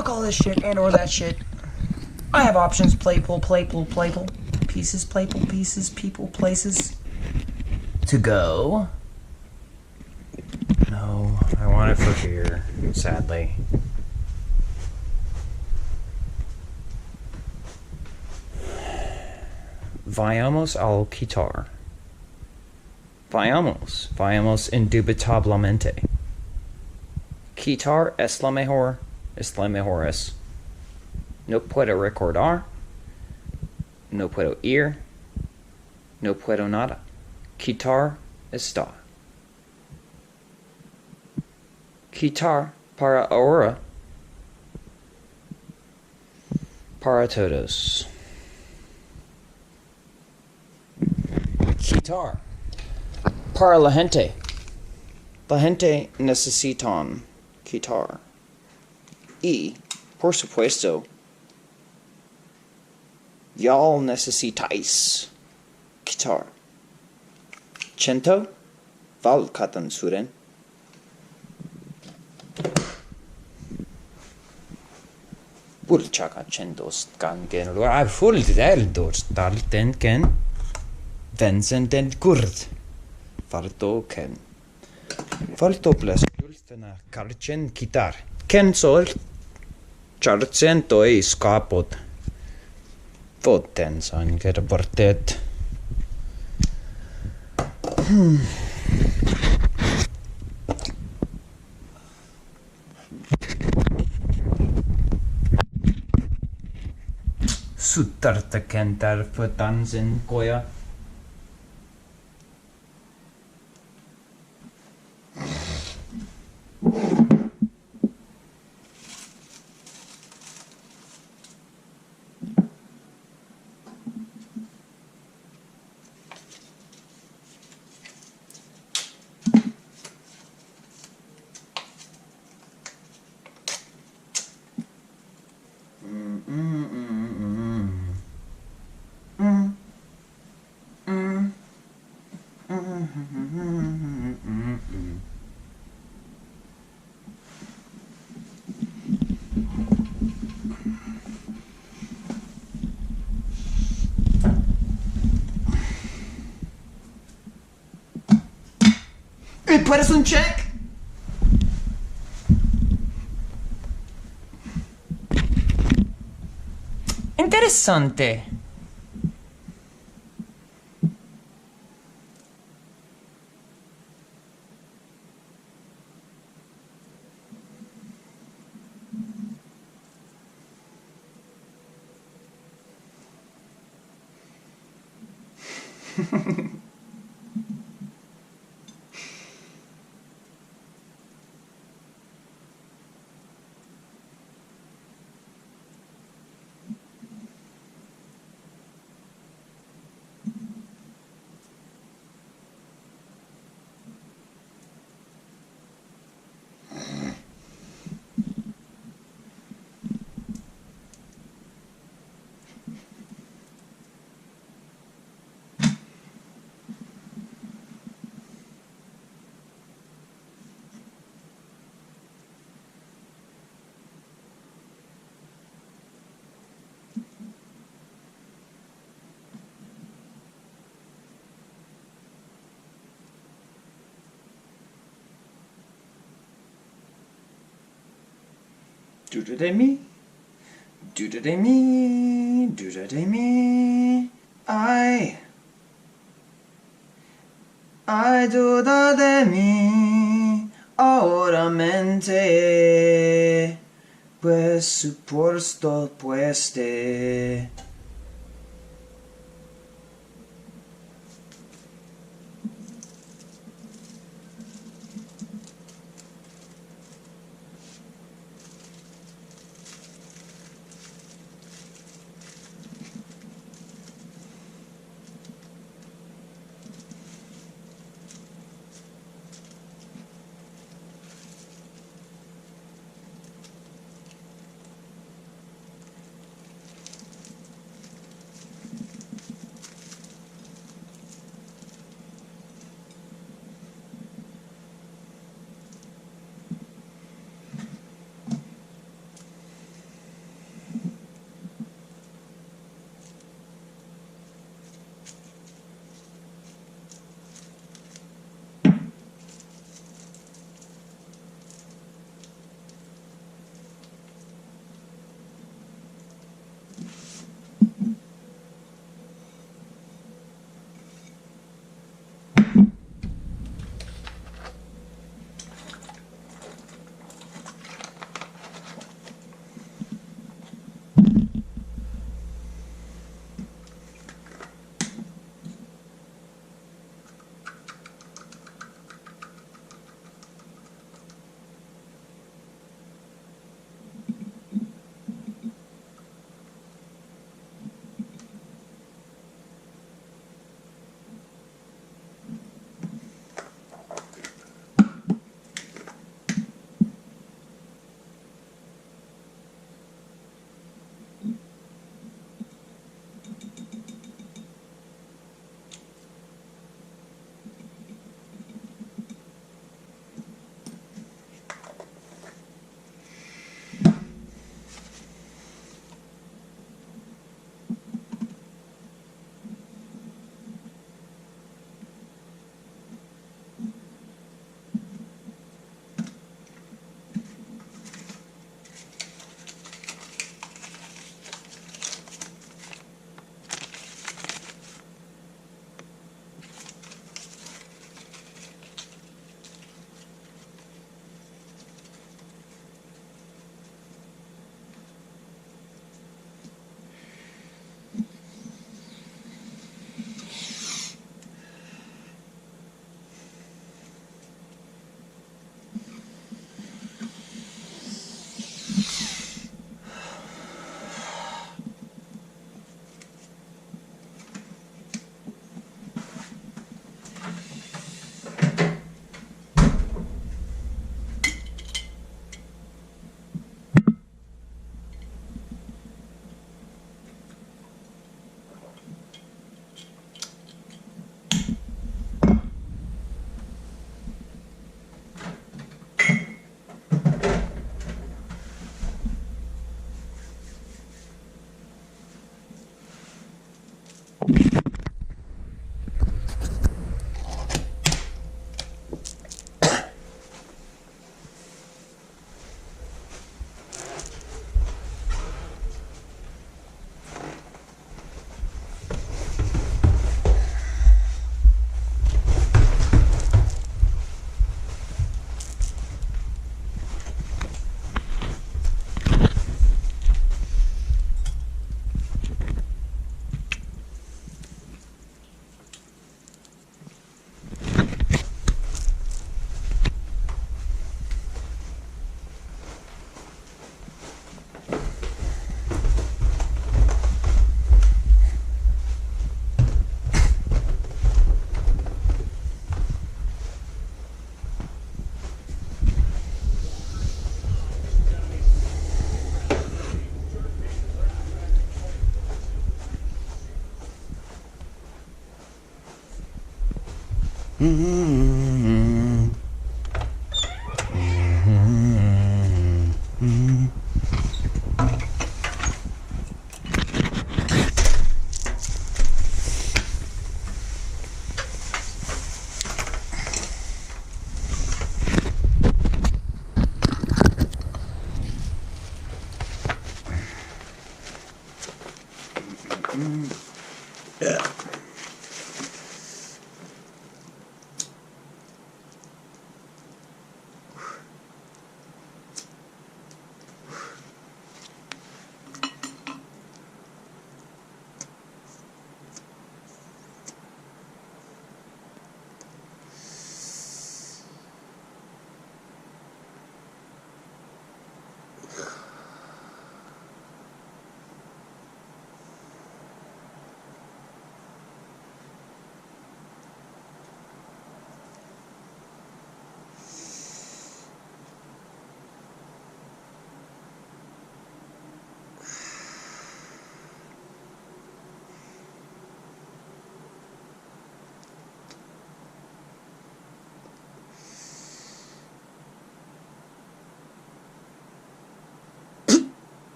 Fuck all this shit and or that shit. I have options. Playful. Pieces, playful pieces, people, places. To go. No. I want it for beer, sadly. Vayamos al quitar. Vayamos indubitablemente. Quitar es la mejor, es. No puedo recordar, no puedo ir, no puedo nada. Quitar está. Quitar para ahora, para todos. Quitar para la gente. La gente necesitan quitar. Y, por supuesto, y'all necesitáis quitar. Cento valkatan suren. Purchaka centos gangen luar full del dos dalten ken. Vensen den kurd. Farto ken. Falto plus gulfena karchen kitar. Ken sol. Charcento ei skapot. Foten san ker portet. Suttarta kentar fötansen koja. ¿Me puedes un check? Interesante. Do-da-de-me, do-da-de-me, do-da-de-me. I duda de mí, ahora mente, pues supuesto pueste.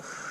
Ugh.